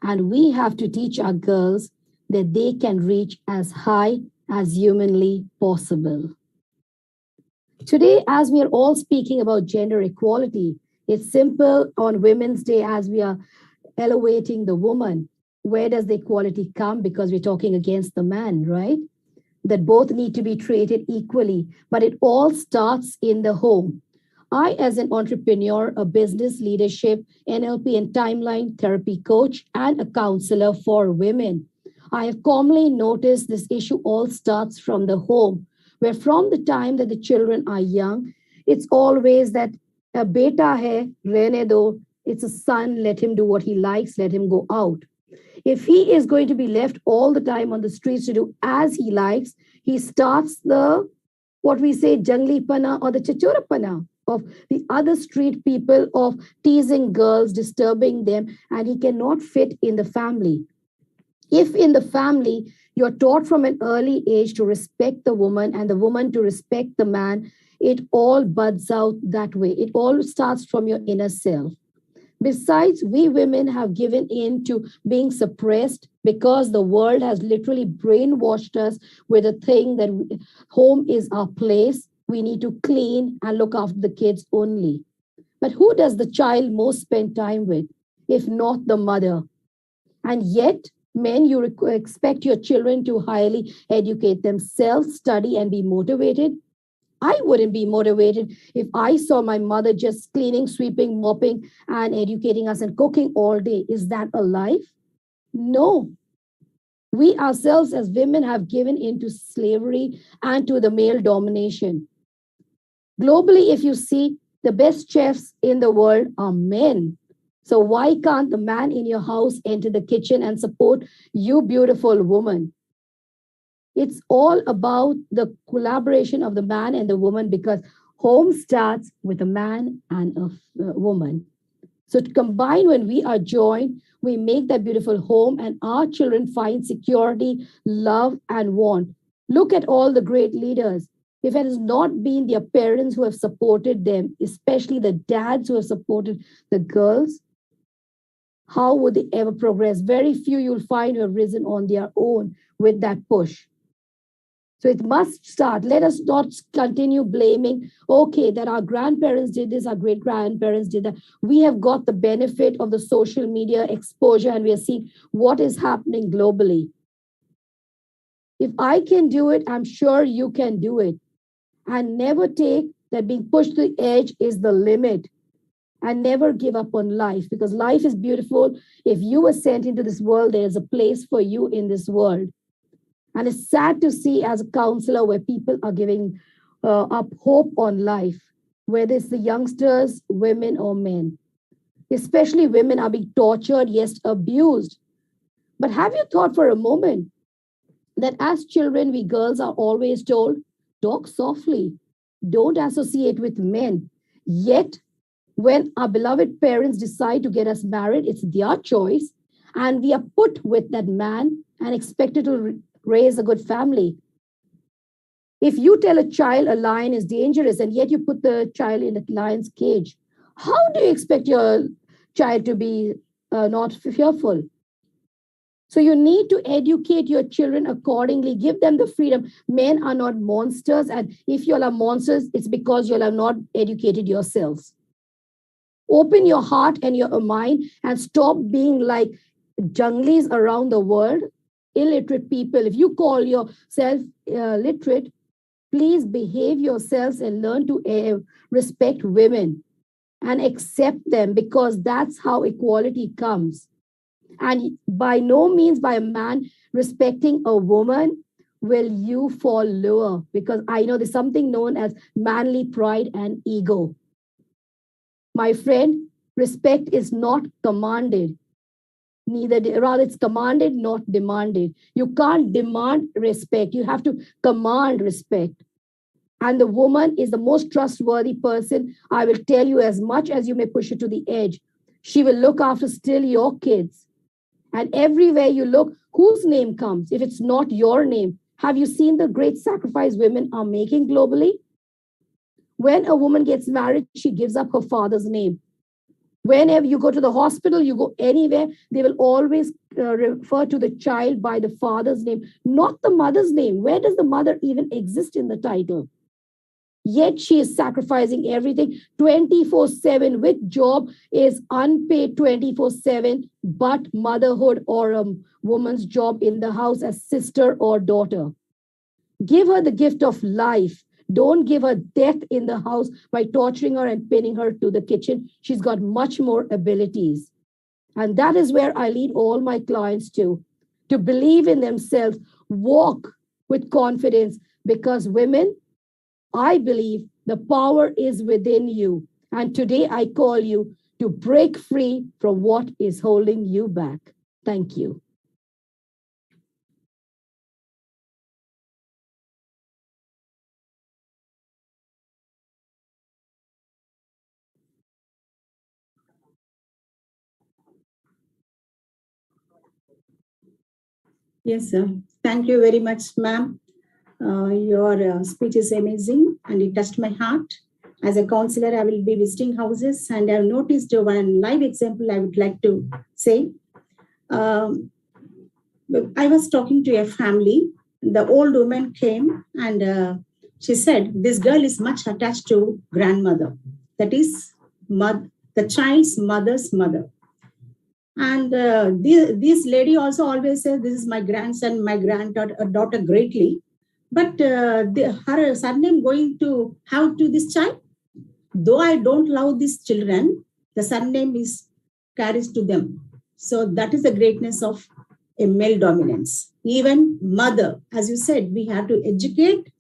And we have to teach our girls that they can reach as high as humanly possible." Today, as we are all speaking about gender equality, it's simple on Women's Day as we are elevating the woman. Where does the equality come? Because we're talking against the man, right? That both need to be treated equally, but it all starts in the home. I, as an entrepreneur, a business leadership, NLP and timeline therapy coach, and a counselor for women, I have commonly noticed this issue all starts from the home, where from the time that the children are young, it's always that a beta hai, rehne do, it's a son, let him do what he likes, let him go out. If he is going to be left all the time on the streets to do as he likes, he starts the, what we say, jangli pana or the chachurapana of the other street people, of teasing girls, disturbing them, and he cannot fit in the family. If in the family, you're taught from an early age to respect the woman and the woman to respect the man, it all buds out that way. It all starts from your inner self. Besides, we women have given in to being suppressed because the world has literally brainwashed us with a thing that home is our place. We need to clean and look after the kids only. But who does the child most spend time with, if not the mother? And yet, men, you expect your children to highly educate themselves, study, and be motivated. I wouldn't be motivated if I saw my mother just cleaning, sweeping, mopping, and educating us and cooking all day. Is that a life? No. We ourselves as women have given into slavery and to the male domination. Globally, if you see, the best chefs in the world are men. So why can't the man in your house enter the kitchen and support you, beautiful woman? It's all about the collaboration of the man and the woman, because home starts with a man and a woman. So to combine, when we are joined, we make that beautiful home and our children find security, love, and want. Look at all the great leaders. If it has not been their parents who have supported them, especially the dads who have supported the girls, how would they ever progress? Very few you'll find who have risen on their own with that push. So it must start. Let us not continue blaming, okay, that our grandparents did this, our great-grandparents did that. We have got the benefit of the social media exposure and we are seeing what is happening globally. If I can do it, I'm sure you can do it. And never take that being pushed to the edge is the limit. and never give up on life, because life is beautiful. If you were sent into this world, there's a place for you in this world. And it's sad to see as a counselor where people are giving up hope on life, whether it's the youngsters, women, or men. Especially women are being tortured, yes, abused. But have you thought for a moment that as children, we girls are always told, talk softly, don't associate with men. Yet, when our beloved parents decide to get us married, it's their choice, and we are put with that man and expected to raise a good family. If you tell a child a lion is dangerous and yet you put the child in a lion's cage, how do you expect your child to be not fearful? So you need to educate your children accordingly. Give them the freedom. Men are not monsters. And if you all are monsters, it's because you all have not educated yourselves. Open your heart and your mind and stop being like junglis around the world, illiterate people. If you call yourself literate, please behave yourselves and learn to respect women and accept them, because that's how equality comes. And by no means by a man respecting a woman will you fall lower, because I know there's something known as manly pride and ego. My friend, respect is not commanded. Rather it's commanded, not demanded. You can't demand respect. You have to command respect. And the woman is the most trustworthy person. I will tell you, as much as you may push her to the edge, she will look after still your kids. And everywhere you look, whose name comes? If it's not your name, have you seen the great sacrifice women are making globally? When a woman gets married, she gives up her father's name. Whenever you go to the hospital, you go anywhere, they will always refer to the child by the father's name, not the mother's name. Where does the mother even exist in the title? Yet she is sacrificing everything 24/7, which job is unpaid 24/7, but motherhood or a woman's job in the house as sister or daughter. Give her the gift of life. Don't give her death in the house by torturing her and pinning her to the kitchen. She's got much more abilities. And that is where I lead all my clients to believe in themselves, walk with confidence, because women, I believe the power is within you. And today I call you to break free from what is holding you back. Thank you. Yes, sir. Thank you very much, ma'am. Your speech is amazing and it touched my heart. As a counselor, I will be visiting houses and I've noticed one live example I would like to say. I was talking to a family. The old woman came and she said, this girl is much attached to grandmother. That is the child's mother's mother. And this lady also always says, this is my grandson, my granddaughter greatly. But her surname going to have to this child? Though I don't love these children, the surname is carries to them. So that is the greatness of a male dominance. Even mother, as you said, we have to educate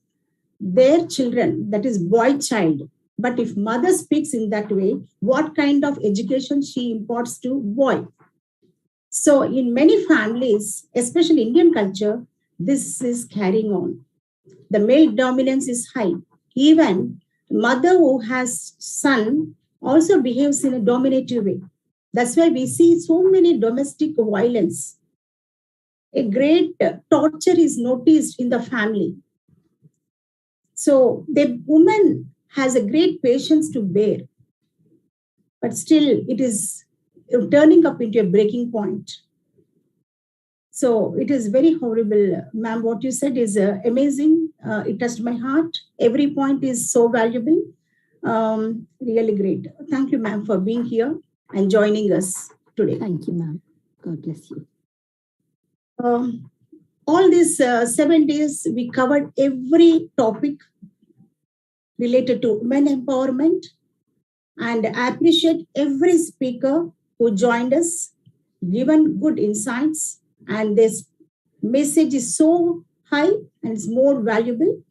their children, that is boy child. But if mother speaks in that way, what kind of education she imparts to boy? So in many families, especially Indian culture, this is carrying on. The male dominance is high. Even mother who has son also behaves in a dominative way. That's why we see so many domestic violence. A great torture is noticed in the family. So the woman has a great patience to bear, but still it is turning up into a breaking point. So it is very horrible, ma'am. What you said is amazing. It touched my heart. Every point is so valuable. Really great. Thank you, ma'am, for being here and joining us today. Thank you, ma'am. God bless you. All these 7 days, we covered every topic related to men empowerment, And I appreciate every speaker who joined us, given good insights, and this message is so high and it's more valuable.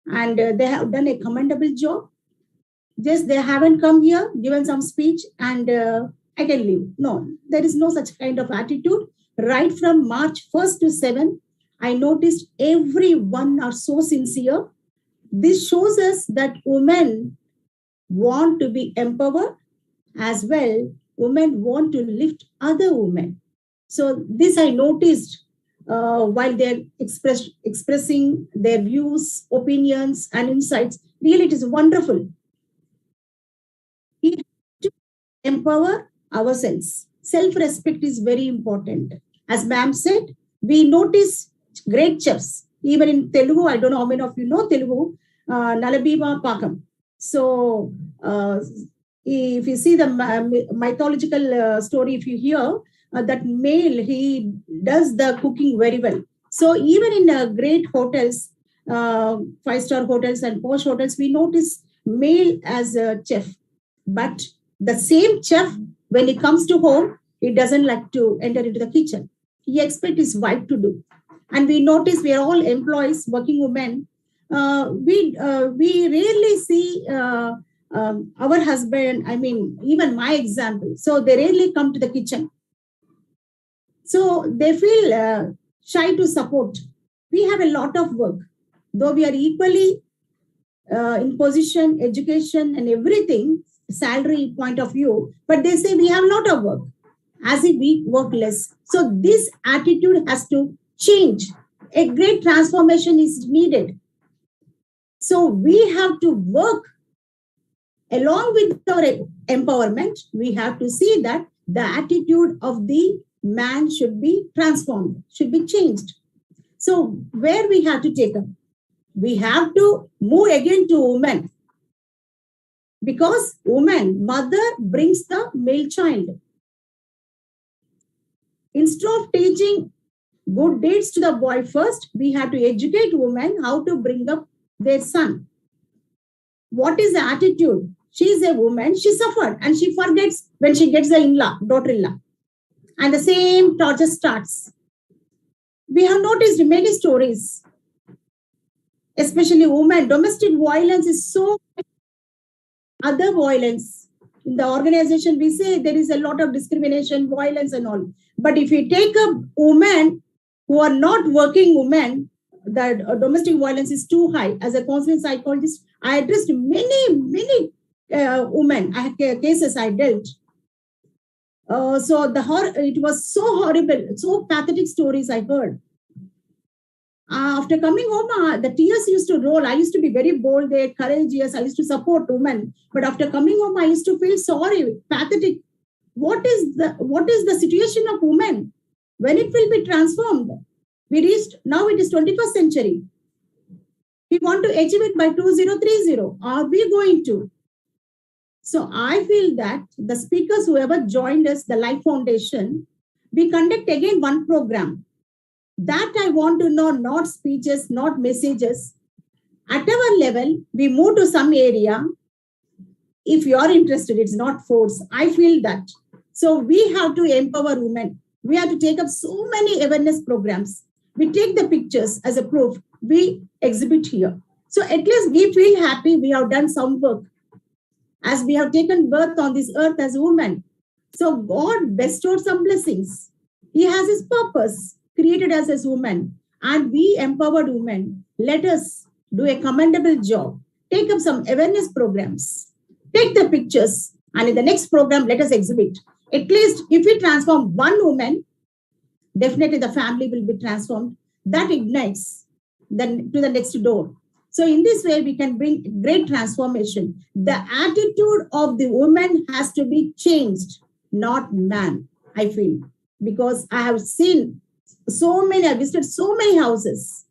And they have done a commendable job. Just they haven't come here, given some speech, and I can leave. No, there is no such kind of attitude. Right from March 1st to 7th, I noticed everyone are so sincere. This shows us that women want to be empowered as well. Women want to lift other women. So this I noticed while they're expressing their views, opinions, and insights. Really, it is wonderful. We have to empower ourselves. Self-respect is very important. As ma'am said, we notice great chefs. Even in Telugu, I don't know how many of you know Telugu, Nalabima Pakam. So if you see the mythological story, if you hear that male, he does the cooking very well. So even in great hotels, 5-star hotels and posh hotels, we notice male as a chef. But the same chef, when he comes to home, he doesn't like to enter into the kitchen. He expects his wife to do. And we notice we are all employees, working women. We rarely see our husband, I mean, even my example. So they rarely come to the kitchen. So they feel shy to support. We have a lot of work. Though we are equally in position, education, and everything, salary point of view, but they say we have a lot of work, as if we work less. So this attitude has to change. A great transformation is needed. So we have to work along with our empowerment. We have to see that the attitude of the man should be transformed, should be changed. So where we have to take up? We have to move again to women. Because woman, mother brings the male child. Instead of teaching good deeds to the boy first, we have to educate women how to bring up their son. What is the attitude? She is a woman, she suffered and she forgets when she gets the in-law, daughter-in-law. And the same torture starts. We have noticed many stories, especially women. Domestic violence is so other violence. In the organization, we say there is a lot of discrimination, violence and all. But if you take up women who are not working women, that domestic violence is too high. As a counseling psychologist, I addressed many women. I had cases I dealt. So it was so horrible, so pathetic stories I heard. After coming home, the tears used to roll. I used to be very bold there, courageous. I used to support women. But after coming home, I used to feel sorry, pathetic. What is the situation of women? When it will be transformed? We reached, now it is 21st century. We want to achieve it by 2030. Are we going to? So I feel that the speakers, whoever joined us, the Life Foundation, we conduct again one program. That I want to know, not speeches, not messages. At our level, we move to some area. If you are interested, it's not force. I feel that. So we have to empower women. We have to take up so many awareness programs. We take the pictures as a proof. We exhibit here. So at least we feel happy we have done some work. As we have taken birth on this earth as women. So God bestowed some blessings. He has his purpose. Created us as women, and we empowered women. Let us do a commendable job. Take up some awareness programs. Take the pictures, and in the next program, let us exhibit. At least if we transform one woman, definitely the family will be transformed. That ignites then to the next door. So in this way, we can bring great transformation. The attitude of the woman has to be changed, not man, I feel. Because I have seen I visited so many houses.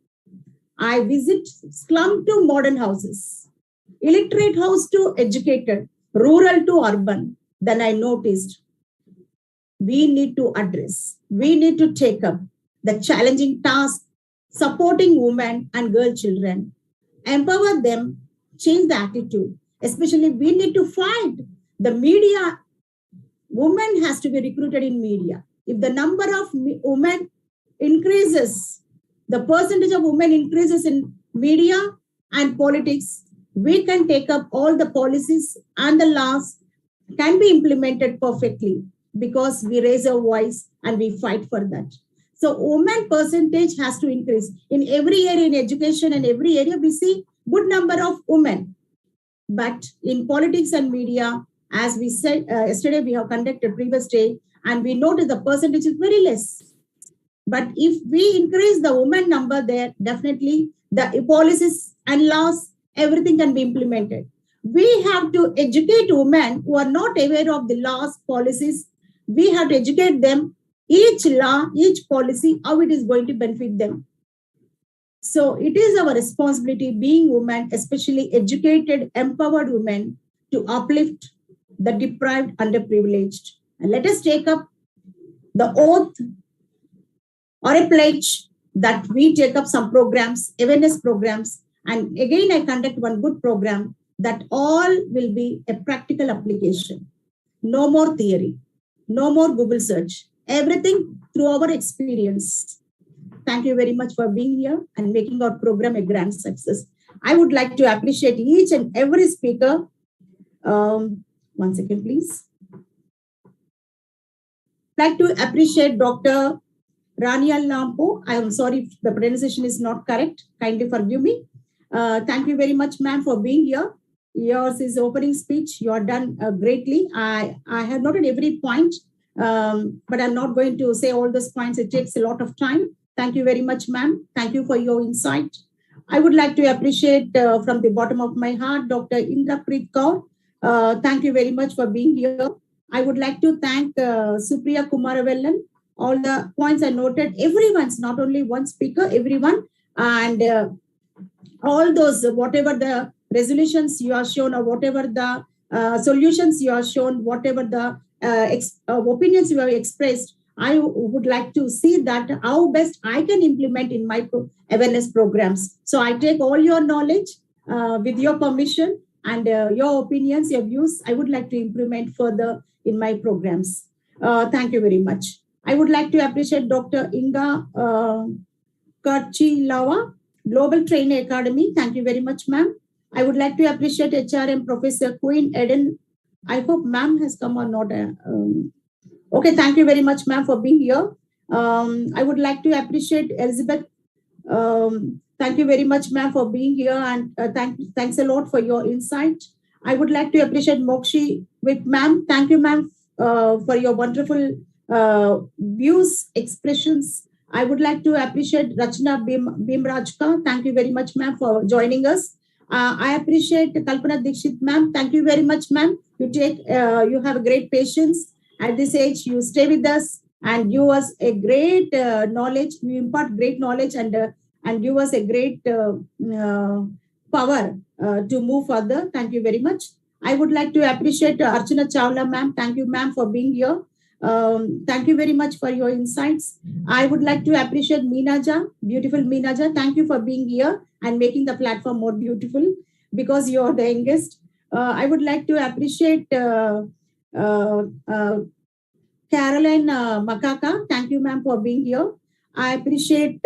I visit slum to modern houses, illiterate house to educated, rural to urban. Then I noticed we need to address, we need to take up the challenging task, supporting women and girl children, empower them, change the attitude. Especially we need to fight the media. Women has to be recruited in media. If the number of women increases, the percentage of women increases in media and politics, we can take up all the policies and the laws can be implemented perfectly because we raise our voice and we fight for that. So women percentage has to increase. In every area, in education and every area, we see good number of women. But in politics and media, as we said yesterday, we have conducted previous day, and we noticed the percentage is very less. But if we increase the women number there, definitely the policies and laws, everything can be implemented. We have to educate women who are not aware of the laws, policies. We have to educate them, each law, each policy, how it is going to benefit them. So it is our responsibility, being women, especially educated, empowered women, to uplift the deprived, underprivileged. And let us take up the oath or a pledge that we take up some programs, awareness programs. And again, I conduct one good program that all will be a practical application. No more theory, no more Google search, everything through our experience. Thank you very much for being here and making our program a grand success. I would like to appreciate each and every speaker. One second, please. I'd like to appreciate Dr. Rania Lempo. I am sorry if the pronunciation is not correct. Kindly forgive me. Thank you very much, ma'am, for being here. Yours is opening speech. You are done greatly. I have noted every point, but I'm not going to say all those points. It takes a lot of time. Thank you very much, ma'am. Thank you for your insight. I would like to appreciate from the bottom of my heart, Dr. Indrapreet Kaur. Thank you very much for being here. I would like to thank Supriya Kumaravellan. All the points I noted, everyone's, not only one speaker, everyone. And all those, whatever the resolutions you are shown or whatever the solutions you are shown, whatever the opinions you have expressed, I would like to see that how best I can implement in my awareness programs. So I take all your knowledge with your permission and your opinions, your views, I would like to implement further in my programs. Thank you very much. I would like to appreciate Dr. Inga Karchilawa, Global Training Academy. Thank you very much, ma'am. I would like to appreciate HRM Professor Queen Eden. I hope ma'am has come or not. Okay, thank you very much, ma'am, for being here. I would like to appreciate Elizabeth. Thank you very much, ma'am, for being here, and thanks a lot for your insight. I would like to appreciate Mokshi with ma'am. Thank you, ma'am, for your wonderful views, expressions. I would like to appreciate Rachna Bimrajka. Thank you very much, ma'am, for joining us. I appreciate Kalpana Dikshit, ma'am. Thank you very much, ma'am. You have a great patience. At this age, you stay with us and give us a great knowledge. You impart great knowledge and give us a great power to move further. Thank you very much. I would like to appreciate Archana Chawla, ma'am. Thank you, ma'am, for being here. Thank you very much for your insights. I would like to appreciate Meenaja, beautiful Meenaja. Thank you for being here and making the platform more beautiful because you are the youngest. I would like to appreciate Caroline Makaka. Thank you, ma'am, for being here. I appreciate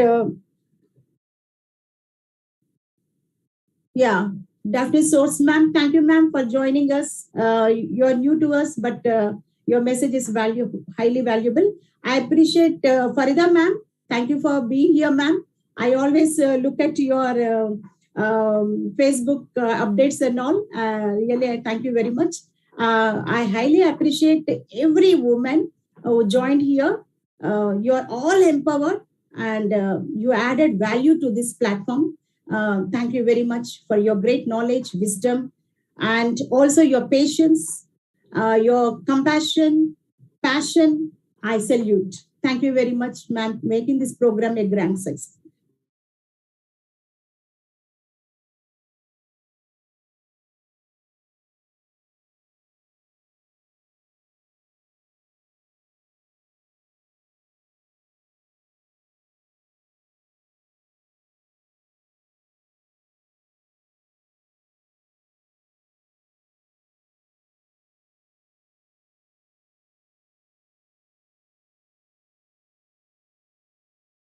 Daphne Source, ma'am. Thank you, ma'am, for joining us. You're new to us, but your message is highly valuable. I appreciate Farida, ma'am. Thank you for being here, ma'am. I always look at your Facebook updates and all. Really, I thank you very much. I highly appreciate every woman who joined here. You are all empowered and you added value to this platform. Thank you very much for your great knowledge, wisdom, and also your patience, your compassion, passion. I salute. Thank you very much, ma'am, making this program a grand success.